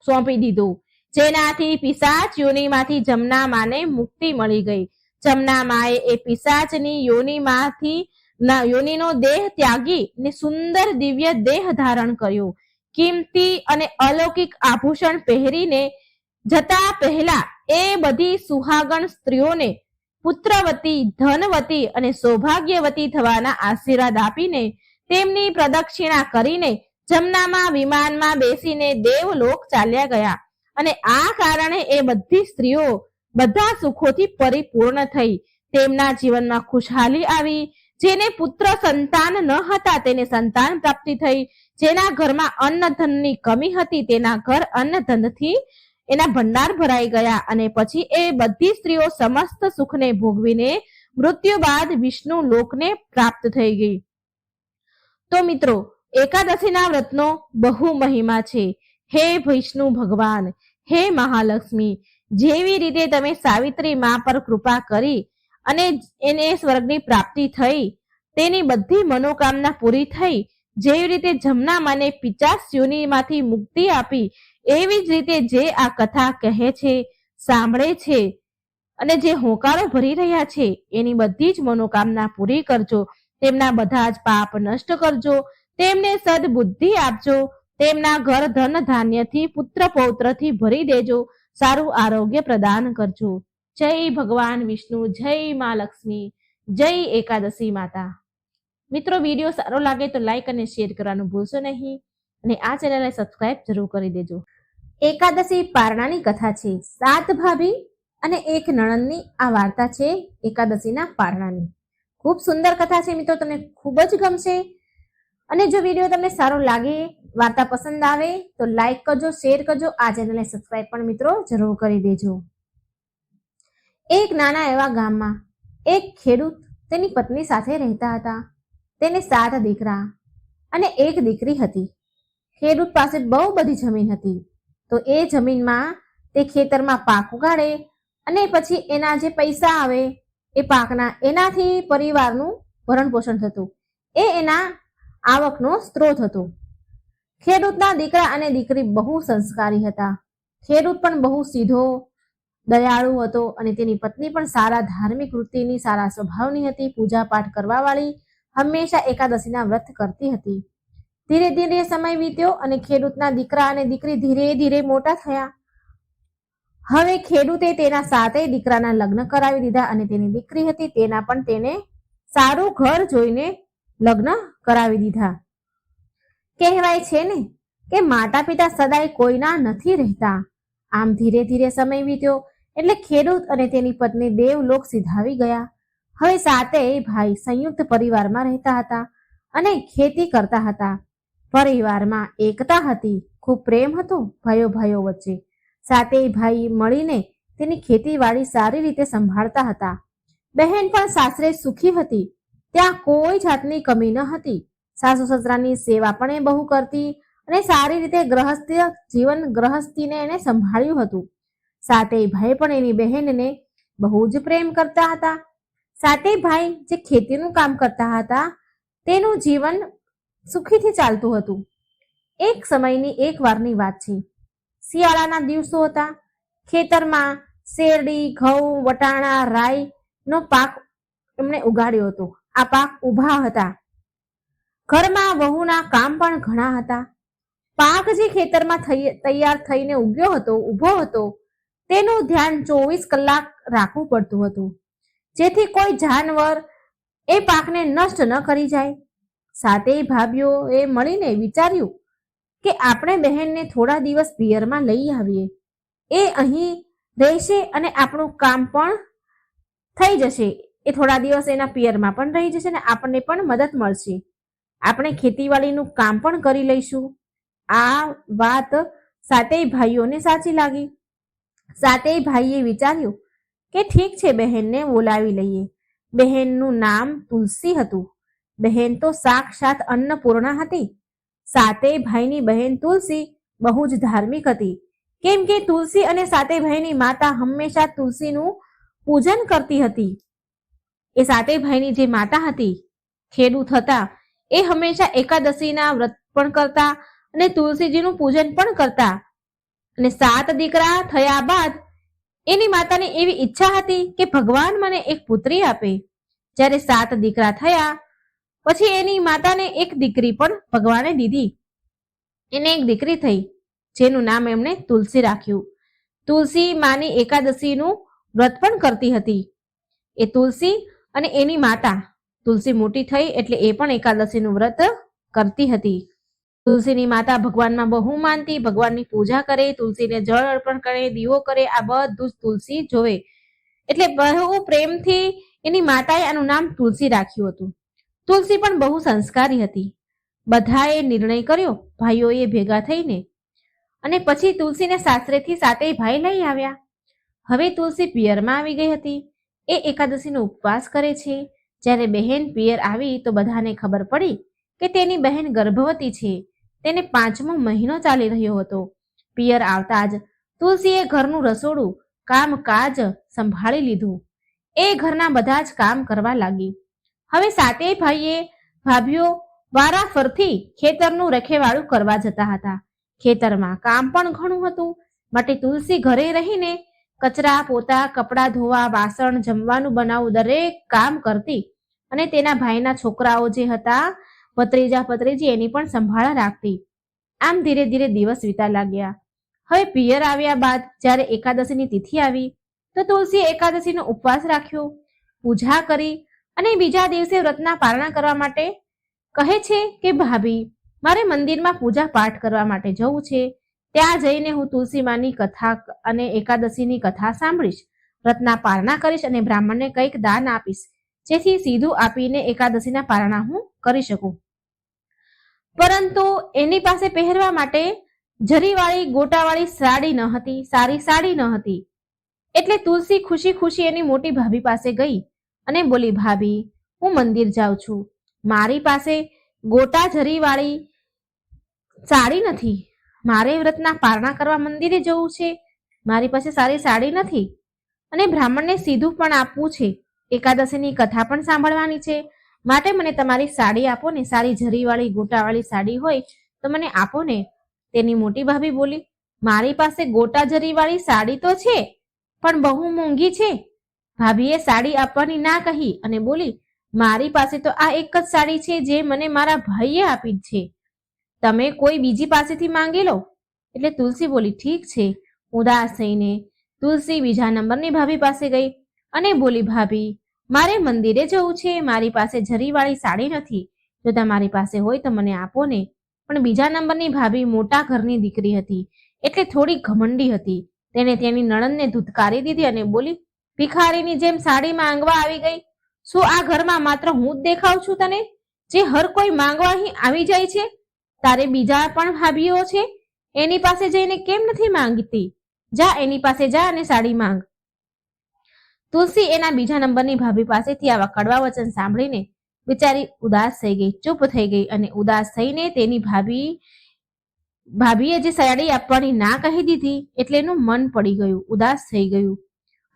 સોંપી દીધું, જેનાથી પિશાચ યોનિમાંથી જમનામાને મુક્તિ મળી ગઈ. જમનામાએ એ પિશાચની યોનિનો દેહ ત્યાગી ને સુંદર દિવ્ય દેહ ધારણ કર્યો. કિંમતી અને અલૌકિક આભૂષણ પહેરીને જતા પહેલા એ બધી સુહાગણ સ્ત્રીઓને પુત્રવતી, ધનવતી અને સૌભાગ્યવતી થવાના આશીર્વાદ આપીને તેમની પ્રદક્ષિણા કરીને જમનામાં વિમાનમાં બેસીને દેવલોક ચાલ્યા ગયા. અને આ કારણે એ બધી સ્ત્રીઓ બધા સુખોથી પરિપૂર્ણ થઈ. તેમના જીવનમાં ખુશહાલી આવી. જેને પુત્ર સંતાન ન હતા તેને સંતાન પ્રાપ્તિ થઈ. જેના ઘરમાં અન્ન ધનની કમી હતી તેના ઘર અન્ન ધનથી એના ભંડાર ભરાઈ ગયા. અને પછી એ બધી સ્ત્રીઓ સમસ્ત સુખને ભોગવીને મૃત્યુ બાદ વિષ્ણુ લોકને પ્રાપ્ત થઈ ગઈ. તો મિત્રો, એકાદશીના વ્રતનો બહુ મહિમા છે. હે વિષ્ણુ ભગવાન, હે મહાલક્ષ્મી, જેવી રીતે તમે સાવિત્રી મા પર કૃપા કરી અને એને સ્વર્ગની પ્રાપ્તિ થઈ, તેની બધી મનોકામના પૂરી થઈ, જેવી રીતે જમનામાને પિશાચ યોનિમાંથી મુક્તિ આપી, એવી જ રીતે જે આ કથા કહે છે, સાંભળે છે અને જે હોંકારો ભરી રહ્યા છે એની બધી જ મનોકામના પૂરી કરજો. તેમના બધા જ પાપ નષ્ટ કરજો. તેમને સદબુદ્ધિ આપજો. તેમના ઘર ધન ધાન્યથી, પુત્ર પૌત્રથી ભરી દેજો. સારું આરોગ્ય પ્રદાન કરજો. જય ભગવાન વિષ્ણુ, જય મા લક્ષ્મી, જય એકાદશી માતા. મિત્રો, વિડીયો સારો લાગે તો લાઈક અને શેર કરવાનું ભૂલશો નહીં અને આ ચેનલને સબસ્ક્રાઇબ જરૂર કરી દેજો. એકાદશી પારણાની કથા છે. 7 ભાભી અને 1 નણંદની આ વાર્તા છે એકાદશીના પારણાની. ખૂબ સુંદર કથા છે મિત્રો, તમને ખૂબ જ ગમશે. અને જો વિડીયો તમને સારો લાગે, વાર્તા પસંદ આવે તો લાઈક કરજો, શેર કરજો, આ ચેનલને સબસ્ક્રાઇબ પણ મિત્રો જરૂર કરી દેજો. એક નાના એવા ગામમાં એક ખેડૂત તેની પત્ની સાથે રહેતા હતા. તેને 7 દીકરા અને 1 દીકરી હતી. ખેડૂત પાસે બહુ બધી જમીન હતી. તો એ જમીનમાં તે ખેતરમાં પાક ઉગાડે અને પછી એના જે પૈસા આવે એ પાકના, એનાથી પરિવારનું ભરણ પોષણ થતું. એ એના આવકનો સ્ત્રોત હતો. ખેડૂતના દીકરા અને દીકરી બહુ સંસ્કારી હતા. ખેડૂત પણ બહુ સીધો, દયાળુ હતો અને તેની પત્ની પણ સારા ધાર્મિક વૃત્તિની, સારા સ્વભાવની હતી. પૂજા પાઠ કરવા વાળી, હંમેશા એકાદશીના વ્રત કરતી હતી. ધીરે ધીરે સમય વીત્યો અને ખેડૂતના દીકરા અને દીકરી ધીરે ધીરે મોટા થયા. હવે ખેડૂતે તેના 7 દીકરાના લગ્ન કરાવી દીધા અને તેની દીકરી હતી તેના પણ તેને સારું ઘર જોઈને લગ્ન કરાવી દીધા. કહેવાય છે ને કે માતા પિતા સદાય કોઈના નથી રહેતા. આમ ધીરે ધીરે સમય વીત્યો એટલે ખેડૂત અને તેની પત્ની દેવલોક સિધાવી ગયા. હવે 7 ભાઈ સંયુક્ત પરિવારમાં રહેતા હતા અને ખેતી કરતા હતા. પરિવારમાં એકતા હતી, ખૂબ પ્રેમ હતો ભાઈઓ વચ્ચે. 7 ભાઈ મળીને તેની ખેતીવાડી સારી રીતે સંભાળતા હતા. બહેન પણ સાસરે સુખી હતી. ત્યાં કોઈ જાતની કમી ન હતી. સાસુ સસરાની સેવા પણ એ બહુ કરતી અને સારી રીતે ગૃહસ્થીને એને સંભાળ્યું હતું. 7 ભાઈ પણ એની બહેનને બહુ જ પ્રેમ કરતા હતા. 7 ભાઈ જે ખેતીનું કામ કરતા હતા તેનું જીવન સુખીથી ચાલતું હતું. એક સમયની એક વારની વાત છે. શિયાળાના દિવસો હતા. ખેતરમાં શેરડી, ઘઉં, વટાણા, રાઈ નો પાક એમણે ઉગાડ્યો હતો. આ પાક ઊભા હતા. ઘરમાં વહુના કામ પણ ઘણા હતા. પાક જે ખેતરમાં તૈયાર થઈને ઉગ્યો હતો, ઊભો હતો, તેનું ધ્યાન 24 કલાક રાખવું પડતું હતું, જેથી કોઈ જાનવર એ પાકને નષ્ટ ન કરી જાય. 7 ભાભીઓએ મળીને વિચાર્યું કે આપણે બહેનને થોડા દિવસ પિયરમાં લઈ આવીએ. એ અહીં રહેશે અને આપણું કામ પણ થઈ જશે. એ થોડા દિવસ એના પિયરમાં પણ રહી જશે અને આપણને પણ મદદ મળશે. આપણે ખેતીવાડીનું કામ પણ કરી લઈશું. આ વાત 7 ભાઈઓને સાચી લાગી. 7 ભાઈએ વિચાર્યું કે ઠીક છે, બહેનને બોલાવી લઈએ. બહેનનું નામ તુલસી હતું. બહેન તો સાક્ષાત અન્નપૂર્ણા હતી. સાતેય ભાઈની બહેન તુલસી બહુ જ ધાર્મિક હતી, કેમ કે તુલસી અને સાતેય ભાઈની માતા હંમેશા તુલસીનું પૂજન કરતી હતી. એ સાતેય ભાઈની જે માતા હતી, ખેડૂત હતા, એ હંમેશા એકાદશીના વ્રત પણ કરતા અને તુલસીજીનું પૂજન પણ કરતા. અને 7 દીકરા થયા બાદ એની માતાને એવી ઈચ્છા હતી કે ભગવાન મને એક પુત્રી આપે. જ્યારે 7 દીકરા થયા પછી એની માતાને એક દીકરી પણ ભગવાને દીધી. એને એક દીકરી થઈ, જેનું નામ એમણે તુલસી રાખ્યું. તુલસી માની એકાદશીનું વ્રત પણ કરતી હતી. એ તુલસી અને એની માતા, તુલસી મોટી થઈ એટલે એ પણ એકાદશીનું વ્રત કરતી હતી. તુલસીની માતા ભગવાનમાં બહુ માનતી, ભગવાનની પૂજા કરે, તુલસીને જળ અર્પણ કરે, દીવો કરે, આ બધું જ તુલસી જોવે. એટલે બહુ પ્રેમથી એની માતાએ આનું નામ તુલસી રાખ્યું હતું. તુલસી પણ બહુ સંસ્કારી હતી. બધાએ નિર્ણય કર્યો ભાઈઓએ ભેગા થઈને, અને પછી તુલસીને સાસરેથી સાતેય ભાઈ લઈ આવ્યા. હવે તુલસી પિયરમાં આવી ગઈ હતી. એ એકાદશીનો ઉપવાસ કરે છે. જ્યારે બહેન પિયર આવી તો બધાને ખબર પડી કે તેની બહેન ગર્ભવતી છે. તેને 5મો મહિનો ચાલી રહ્યો હતો. પિયર આવતા જ તુલસીએ ઘરનું રસોડું કામકાજ સંભાળી લીધું. એ ઘરના બધા જ કામ કરવા લાગી. હવે સાતેય ભાભીઓ વારાફરથી ખેતરનું રખેવાળું કરવા જતા હતા. ખેતરમાં કામ પણ ઘણું હતું, માટે તુલસી ઘરે રહીને કચરા પોતા, કપડાં ધોવા, વાસણ, જમવાનું બનાવવું દરેક કામ કરતી અને તેના ભાઈના છોકરાઓ જે હતા, ભત્રીજા ભત્રીજી, એની પણ સંભાળ રાખતી. આમ ધીરે ધીરે દિવસ વીતા લાગ્યા. હવે પિયર આવ્યા બાદ જ્યારે એકાદશીની તિથિ આવી તો તુલસીએ એકાદશીનો ઉપવાસ રાખ્યો, પૂજા કરી અને બીજા દિવસે વ્રતના પારણા કરવા માટે કહે છે કે ભાભી, મારે મંદિરમાં પૂજા પાઠ કરવા માટે જવું છે. ત્યાં જઈને હું તુલસી માની કથા અને એકાદશીની કથા સાંભળીશ, વ્રતના પારણા કરીશ અને બ્રાહ્મણને કંઈક દાન આપીશ, જેથી સીધું આપીને એકાદશીના પારણા હું કરી શકું. પરંતુ એની પાસે પહેરવા માટે જરીવાળી ગોટાવાળી સાડી ન હતી, સારી સાડી ન હતી. એટલે તુલસી ખુશી ખુશી એની મોટી ભાભી પાસે ગઈ અને બોલી, ભાભી, હું મંદિર જાઉં છું, મારી પાસે ગોટા જરીવાળી સાડી નથી, મારે વ્રતના પારણા કરવા મંદિરે જવું છે, મારી પાસે સારી સાડી નથી અને બ્રાહ્મણને સીધું પણ આપવું છે, એકાદશીની કથા પણ સાંભળવાની છે, માટે મને તમારી સાડી આપો ને, સારી જરીવાળી ગોટાવાળી સાડી હોય તો મને આપો ને. તેની મોટી ભાભી બોલી, મારી પાસે ગોટા જરીવાળી સાડી તો છે પણ બહુ મોંઘી છે. ભાભીએ સાડી આપવાની ના કહી અને બોલી, મારી પાસે તો આ એક જ સાડી છે જે મને મારા ભાઈએ આપી છે, તમે કોઈ બીજી પાસેથી માંગી લો. એટલે તુલસી બોલી, ઠીક છે. ઉદાસ થઈને તુલસી બીજા નંબરની ભાભી પાસે ગઈ અને બોલી, ભાભી, મારે મંદિરે જવું છે, મારી પાસે જરીવાળી સાડી નથી, જો તમારી પાસે હોય તો મને આપો ને. પણ બીજા નંબરની ભાભી મોટા ઘરની દીકરી હતી એટલે થોડી ઘમંડી હતી. તેને તેની નણંદને ધૂતકારી દીધી અને બોલી, ભિખારીની જેમ સાડી માંગવા આવી ગઈ, શું આ ઘરમાં માત્ર હું જ દેખાઉં છું તને, જે હર કોઈ માંગવા અહીં આવી જાય છે? તારે બીજા પણ ભાભીઓ છે, એની પાસે જઈને કેમ નથી માંગતી? જા, એની પાસે જા અને સાડી માંગ. તુલસી એના બીજા નંબરની ભાભી પાસેથી આવા કડવા વચન સાંભળીને બિચારી ઉદાસ થઈ ગઈ, ચૂપ થઈ ગઈ અને ઉદાસ થઈને તેની ભાભીએ જે સાડી આપવાની ના કહી દીધી એટલે એનું મન પડી ગયું, ઉદાસ થઈ ગયું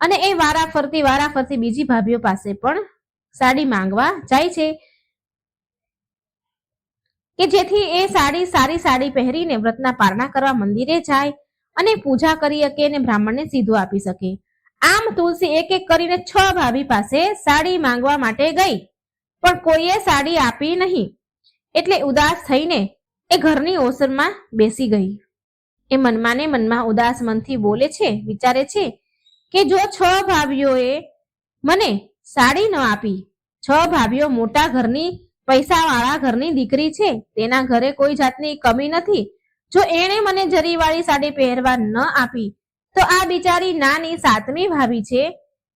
અને એ વારાફરતી બીજી ભાભીઓ પાસે પણ સાડી માંગવા જાય છે કે જેથી એ સારી સાડી પહેરીને વ્રતના પારણા કરવા મંદિરે જાય અને પૂજા કરી શકે અને બ્રાહ્મણને સીધું આપી શકે. આમ તુલસી એક એક કરીને 6 ભાભી પાસે સાડી માંગવા માટે ગઈ, પણ કોઈએ સાડી આપી નહીં. એટલે ઉદાસ થઈને એ ઘરની ઓસરમાં બેસી ગઈ. એ મનમાં ને મનમાં ઉદાસ મનથી બોલે છે, વિચારે છે કે જો 6 ભાભીઓએ મને સાડી ન આપી, 6 ભાભીઓ મોટા ઘરની પૈસાવાળા ઘરની દીકરી છે, તેના ઘરે કોઈ જાતની કમી નથી, જો એણે મને જરીવાળી સાડી પહેરવા ન આપી તો આ બિચારી નાની 7મી ભાભી છે,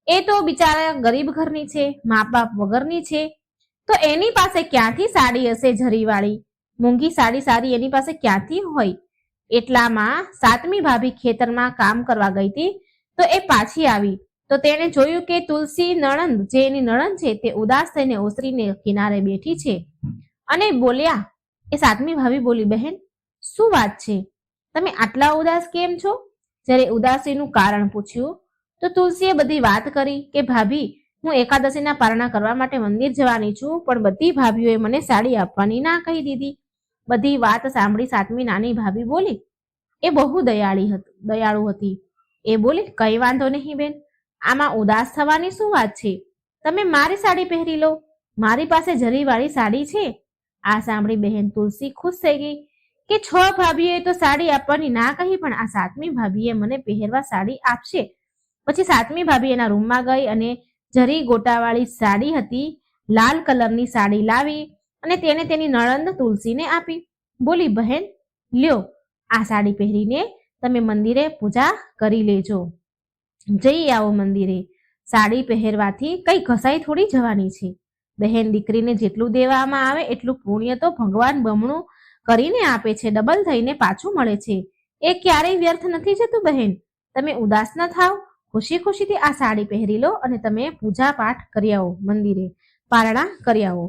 એ તો બિચારા ગરીબ ઘરની છે, મા બાપ વગરની છે, તો એની પાસે ક્યાંથી સાડી હશે જરીવાળી? મોંઘી સાડી સારી એની પાસે ક્યાંથી હોય? એટલામાં 7મી ભાભી ખેતરમાં કામ કરવા ગઈ હતી તો એ પાછી આવી તો તેણે જોયું કે તુલસી નણંદ, જે એની નણંદ છે, તે ઉદાસ થઈને ઓસરીને કિનારે બેઠી છે અને બોલ્યા, એ સાતમી ભાભી બોલી, બહેન શું વાત છે, તમે આટલા ઉદાસ કેમ છો? જ્યારે ઉદાસીનું કારણ પૂછ્યું તો તુલસીએ બધી વાત કરી કે ભાભી, હું એકાદશીના પારણા કરવા માટે મંદિર જવાની છું, પણ બધી ભાભીઓએ મને સાડી આપવાની ના કહી દીધી. બધી વાત સાંભળી સાતમી નાની ભાભી બોલી, એ બહુ દયાળુ હતી. એ બોલી, કઈ વાંધો નહીં બેન, આમાં ઉદાસ થવાની શું વાત છે, તમે મારી સાડી પહેરી લો, મારી પાસે જરીવાળી સાડી છે. આ સાંભળી બહેન તુલસી ખુશ થઈ ગઈ કે 6 ભાભીઓએ તો સાડી આપવાની ના કહી, પણ આ સાતમી ભાભીએ મને પહેરવા સાડી આપશે. પછી સાતમી ભાભી એના રૂમમાં ગઈ અને જરી ગોટાવાળી સાડી હતી, લાલ કલરની સાડી લાવી અને તેને તેની નણંદ તુલસીને આપી. બોલી, બહેન લ્યો, આ સાડી પહેરીને તમે મંદિરે પૂજા કરી લેજો, જઈ આવો મંદિરે. સાડી પહેરવાથી કઈ ઘસાઈ થોડી જવાની છે. બહેન દીકરીને જેટલું દેવામાં આવે એટલું પુણ્ય તો ભગવાન બમણું કરીને આપે છે, ડબલ થઈને પાછું મળે છે. એ ક્યારેય વ્યર્થ નથી જતું. બહેન તમે ઉદાસ ન થાવ, ખુશી ખુશીથી આ સાડી પહેરી લો અને તમે પૂજા પાઠ કરી આવો, મંદિરે પારણા કરી આવો.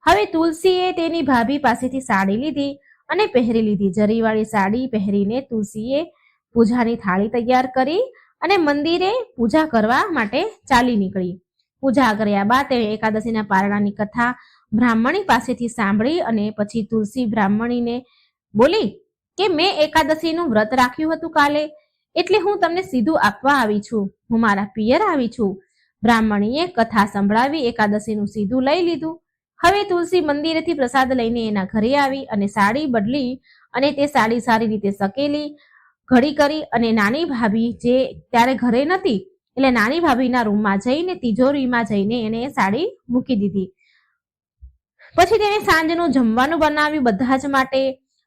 હવે તુલસીએ તેની ભાભી પાસેથી સાડી લીધી અને પહેરી લીધી. જરીવાળી સાડી પહેરીને તુલસીએ પૂજાની થાળી તૈયાર કરી અને મંદિરે પૂજા કરવા માટે ચાલી નીકળી. પૂજા કર્યા બાદ તેણે એકાદશીના પારણાની કથા બ્રાહ્મણી પાસેથી સાંભળી અને પછી તુલસી બ્રાહ્મણીને બોલી કે મેં એકાદશીનું વ્રત રાખ્યું હતું કાલે, એટલે હું તમને સીધું આપવા આવી છું, હું મારા પિયર આવી છું. બ્રાહ્મણીએ કથા સંભળાવી એકાદશીનું સીધું લઈ લીધું. હવે તુલસી મંદિરેથી પ્રસાદ લઈને એના ઘરે આવી અને સાડી બદલી અને તે સાડી સારી રીતે સકેલી, ઘડી કરી અને નાની ભાભી જે ત્યારે ઘરે નથી એટલે નાની ભાભીના રૂમમાં જઈને તિજોરીમાં જઈને એને સાડી મૂકી દીધી. પછી તેને સાંજનું જમવાનું બનાવ્યું બધા જ માટે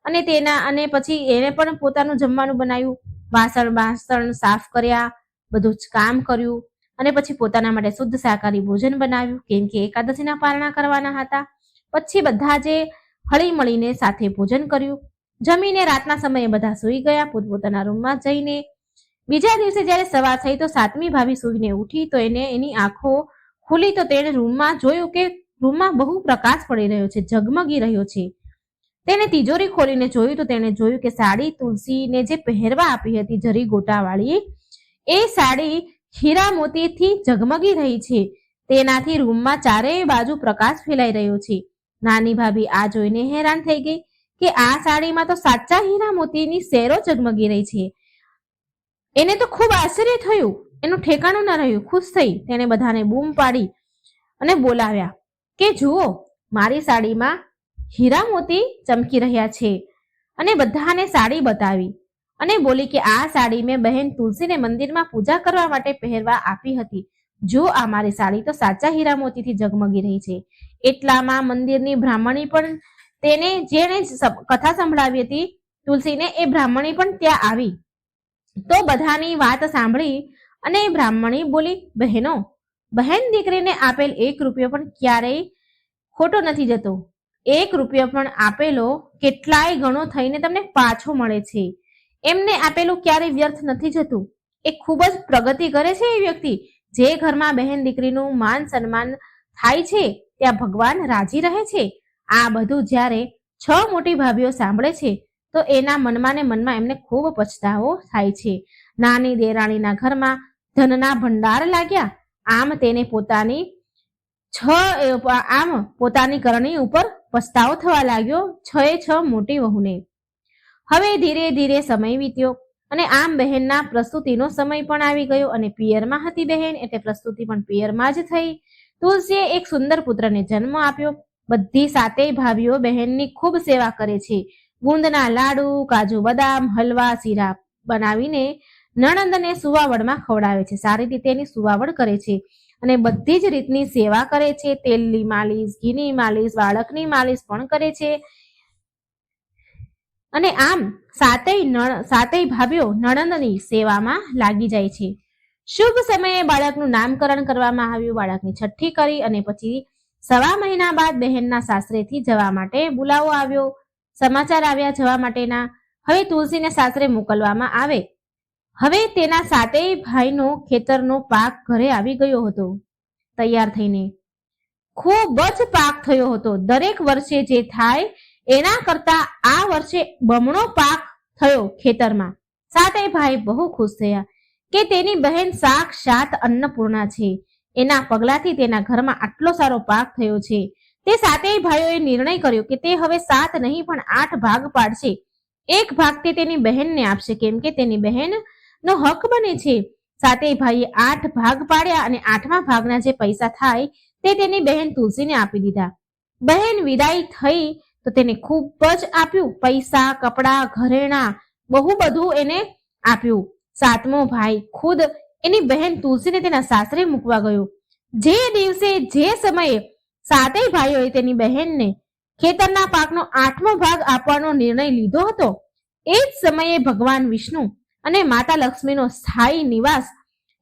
અને પછી એને પણ પોતાનું જમવાનું બનાવ્યું. વાસણ સાફ કર્યા, બધું જ કામ કર્યું અને પછી પોતાના માટે શુદ્ધ શાકાહારી ભોજન બનાવ્યું, કેમ કે એકાદશીના પારણા કરવાના હતા. પછી બધા જે હળી મળીને સાથે ભોજન કર્યું. જમીને રાતના સમયે બધા સૂઈ ગયા પોતપોતાના રૂમમાં જઈને. બીજા દિવસે જ્યારે સવાર થઈ તો સાતમી ભાભી સૂઈને ઉઠી તો એની આંખો ખુલી તો તેણે રૂમમાં જોયું કે રૂમમાં બહુ પ્રકાશ પડી રહ્યો છે, ઝગમગી રહ્યો છે. તેને તિજોરી ખોલીને જોયું તો તેણે જોયું કે સાડી તુલસીને જે પહેરવા આપી હતી જરી ગોટાવાળી, એ સાડી હીરા મોતીથી ઝગમગી રહી છે. તેનાથી રૂમમાં ચારેય બાજુ પ્રકાશ ફેલાઈ રહ્યો છે. નાની ભાભી આ જોઈને હેરાન થઈ ગઈ કે આ સાડીમાં તો સાચા હીરા મોતીની શેરો ઝગમગી રહી છે. એને તો ખૂબ આશ્ચર્ય થયું, એનું ઠેકાણું ન રહ્યું. ખુશ થઈ તેને બધાને બૂમ પાડી અને બોલાવ્યા કે જુઓ, મારી સાડીમાં હીરા મોતી ચમકી રહ્યા છે. અને બધાને સાડી બતાવી અને બોલી કે આ સાડી મેં બહેન તુલસીને મંદિરમાં પૂજા કરવા માટે પહેરવા આપી હતી. જો આ મારી સાડી તો સાચા હીરા મોતીથી ઝગમગી રહી છે. એટલામાં મંદિરની બ્રાહ્મણી પણ જેણે કથા સંભળાવી હતી તુલસીને, એ બ્રાહ્મણી પણ ત્યાં આવી. તો બધાની વાત સાંભળી અને બ્રાહ્મણી બોલી, બહેનો, બહેન દીકરીને આપેલ 1 રૂપિયો પણ ક્યારેય ખોટો નથી જતો. 1 રૂપિયો પણ આપેલો કેટલાય ગણો થઈને તમને પાછો મળે છે. એમને આપેલું ક્યારેય વ્યર્થ નથી જતું. એ ખૂબ જ પ્રગતિ કરે છે એ વ્યક્તિ. જે ઘરમાં બહેન દીકરીનું માન સન્માન થાય છે ત્યાં ભગવાન રાજી રહે છે. આ બધું જ્યારે 6 મોટી ભાભીઓ સાંભળે છે તો એના મનમાં ને મનમાં એમને ખૂબ પછતાવો થાય છે. નાની દેરાણીના ઘરમાં ધનના ભંડાર લાગ્યા. આમ તેને પોતાની કરણી ઉપર પસ્તાવો થવા લાગ્યો 6 મોટી વહુને. હવે ધીરે ધીરે સમય વીત્યો અને આમ બહેનના પ્રસ્તુતિનો સમય પણ આવી ગયો અને પિયરમાં હતી બહેન એટલે પ્રસ્તુતિ પણ પિયરમાં જ થઈ. તુલસીએ એક સુંદર પુત્રને જન્મ આપ્યો. બધી 7 ભાભીઓ બહેનની ખૂબ સેવા કરે છે. ગુંદના લાડુ, કાજુ બદામ, હલવા, શીરા બનાવીને નણંદને સુવાવડમાં ખવડાવે છે. સારી રીતે એની સુવાવડ કરે છે અને બધી જ રીતની સેવા કરે છે. તેલની માલિશ, ઘીની માલિશ, બાળકની માલિશ પણ કરે છે. અને આમ 7 ભાભીઓ નણંદની સેવામાં લાગી જાય છે. શુભ સમયે બાળકનું નામકરણ કરવામાં આવ્યું. બાળકની છઠ્ઠી કરી અને પછી 1.25 મહિના બાદ બહેનના સાસરેથી જવા માટે બોલાવો આવ્યો. સમાચાર આવ્યા જવા માટેના. હવે તુલસીને સાસરે મોકલવામાં આવે. હવે તેના સાતેય ભાઈનો ખેતરનો પાક ઘરે આવી ગયો હતો તૈયાર થઈને. ખૂબ જ પાક થયો હતો. દરેક વર્ષે જે થાય એના કરતા આ વર્ષે બમણો પાક થયો ખેતરમાં. સાતેય ભાઈ બહુ ખુશ થયા કે તેની બહેન સાક્ષાત અન્નપૂર્ણા છે. એના પગલાથી તેના ઘરમાં આટલો સારો પાક થયો છે. તે સાતેય ભાઈઓએ નિર્ણય કર્યો કે તે હવે 7 નહીં પણ 8 ભાગ પાડશે. એક ભાગ તે તેની બહેનને આપશે, કેમ કે તેની બહેનનો હક બને છે. સાતેય ભાઈએ 8 ભાગ પાડ્યા અને 8મા ભાગના જે પૈસા થાય તે તેની બહેન તુલસીને આપી દીધા. બહેન વિદાય થઈ તો તેને ખૂબ જ આપ્યું. પૈસા, કપડાં, ઘરેણાં, બહુ બધું એને આપ્યું. 7મો ભાઈ ખુદ એની બહેન તુલસીને તેના સાસરે મૂકવા ગયો. જે દિવસે જે સમયે સાતેય ભાઈઓએ તેની બહેનને ખેતરના પાકનો 8મો ભાગ આપવાનો નિર્ણય લીધો હતો, એ જ સમયે ભગવાન વિષ્ણુ અને માતા લક્ષ્મીનો સ્થાયી નિવાસ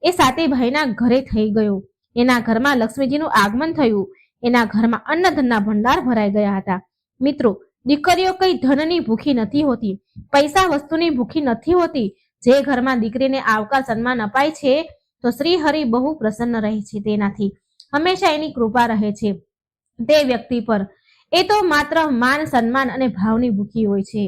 એ સાતેય ભાઈના ઘરે થઈ ગયો. એના ઘરમાં લક્ષ્મીજીનું આગમન થયું. એના ઘરમાં અન્નધનના ભંડાર ભરાઈ ગયા હતા. મિત્રો, દીકરીઓ કઈ ધનની ભૂખી નથી હોતી, પૈસા વસ્તુની ભૂખી નથી હોતી. જે ઘરમાં દીકરીને આવકાર સન્માન અપાય છે તો શ્રી હરિ બહુ પ્રસન્ન રહે છે. તેનાથી હંમેશા એની કૃપા રહે છે તે વ્યક્તિ પર. એ તો માત્ર માન, સન્માન અને ભાવની ભૂખી હોય છે.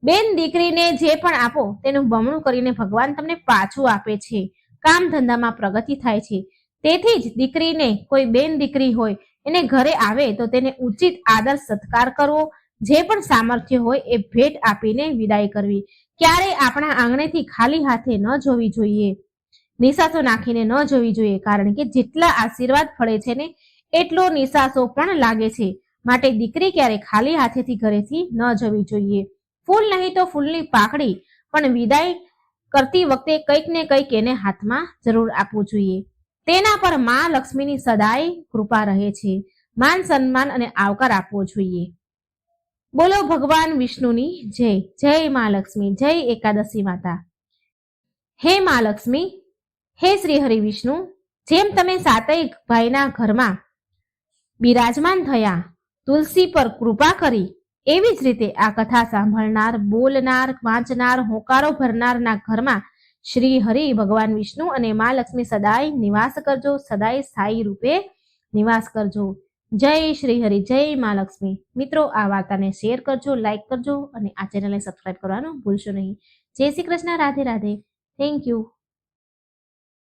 બેન દીકરીને જે પણ આપો તેનું બમણું કરીને ભગવાન તમને પાછું આપે છે. કામ ધંધામાં પ્રગતિ થાય છે. તેથી જ દીકરીને, કોઈ બેન દીકરી હોય એને ઘરે આવે તો તેને ઉચિત આદર સત્કાર કરવો, જે પણ સામર્થ્ય હોય એ ભેટ આપીને વિદાય કરવી. ક્યારેય આપણા આંગણેથી ખાલી હાથે ન જોવી જોઈએ, નિશાસો નાખીને ન જોવી જોઈએ, કારણ કે જેટલા આશીર્વાદ ફળે છે ને એટલો નિશાસો પણ લાગે છે. માટે દીકરી ક્યારે ખાલી હાથેથી ઘરેથી ન જવી જોઈએ. ફૂલ નહીં તો ફૂલની પાકડી પણ વિદાય કરતી વખતે કંઈક ને કંઈક એને હાથમાં જરૂર આપવું જોઈએ. તેના પર મા લક્ષ્મીની સદાય કૃપા રહે છે. માન, સન્માન અને આવકાર આપવો જોઈએ. બોલો ભગવાન વિષ્ણુની જય. જય મા લક્ષ્મી, જય એકાદશી માતા. હે મા લક્ષ્મી, હે શ્રી હરિ વિષ્ણુ, જેમ તમે સાતેય ભાઈના ઘરમાં બિરાજમાન થયા, તુલસી પર કૃપા કરી, એવી જ રીતે આ કથા સાંભળનાર, બોલનાર, વાંચનાર, હોકારો ભરનારના ઘરમાં શ્રી હરિ, ભગવાન વિષ્ણુ અને મા લક્ષ્મી સદાય નિવાસ કરજો, સદાય સ્થાયી રૂપે નિવાસ કરજો. જય શ્રી હરિ, જય મા લક્ષ્મી. મિત્રો, આ વાર્તાને શેર કરજો, લાઈક કરજો અને આ ચેનલને સબસ્ક્રાઇબ કરવાનું ભૂલશો નહીં. જય શ્રી કૃષ્ણ. રાધે રાધે. Thank you.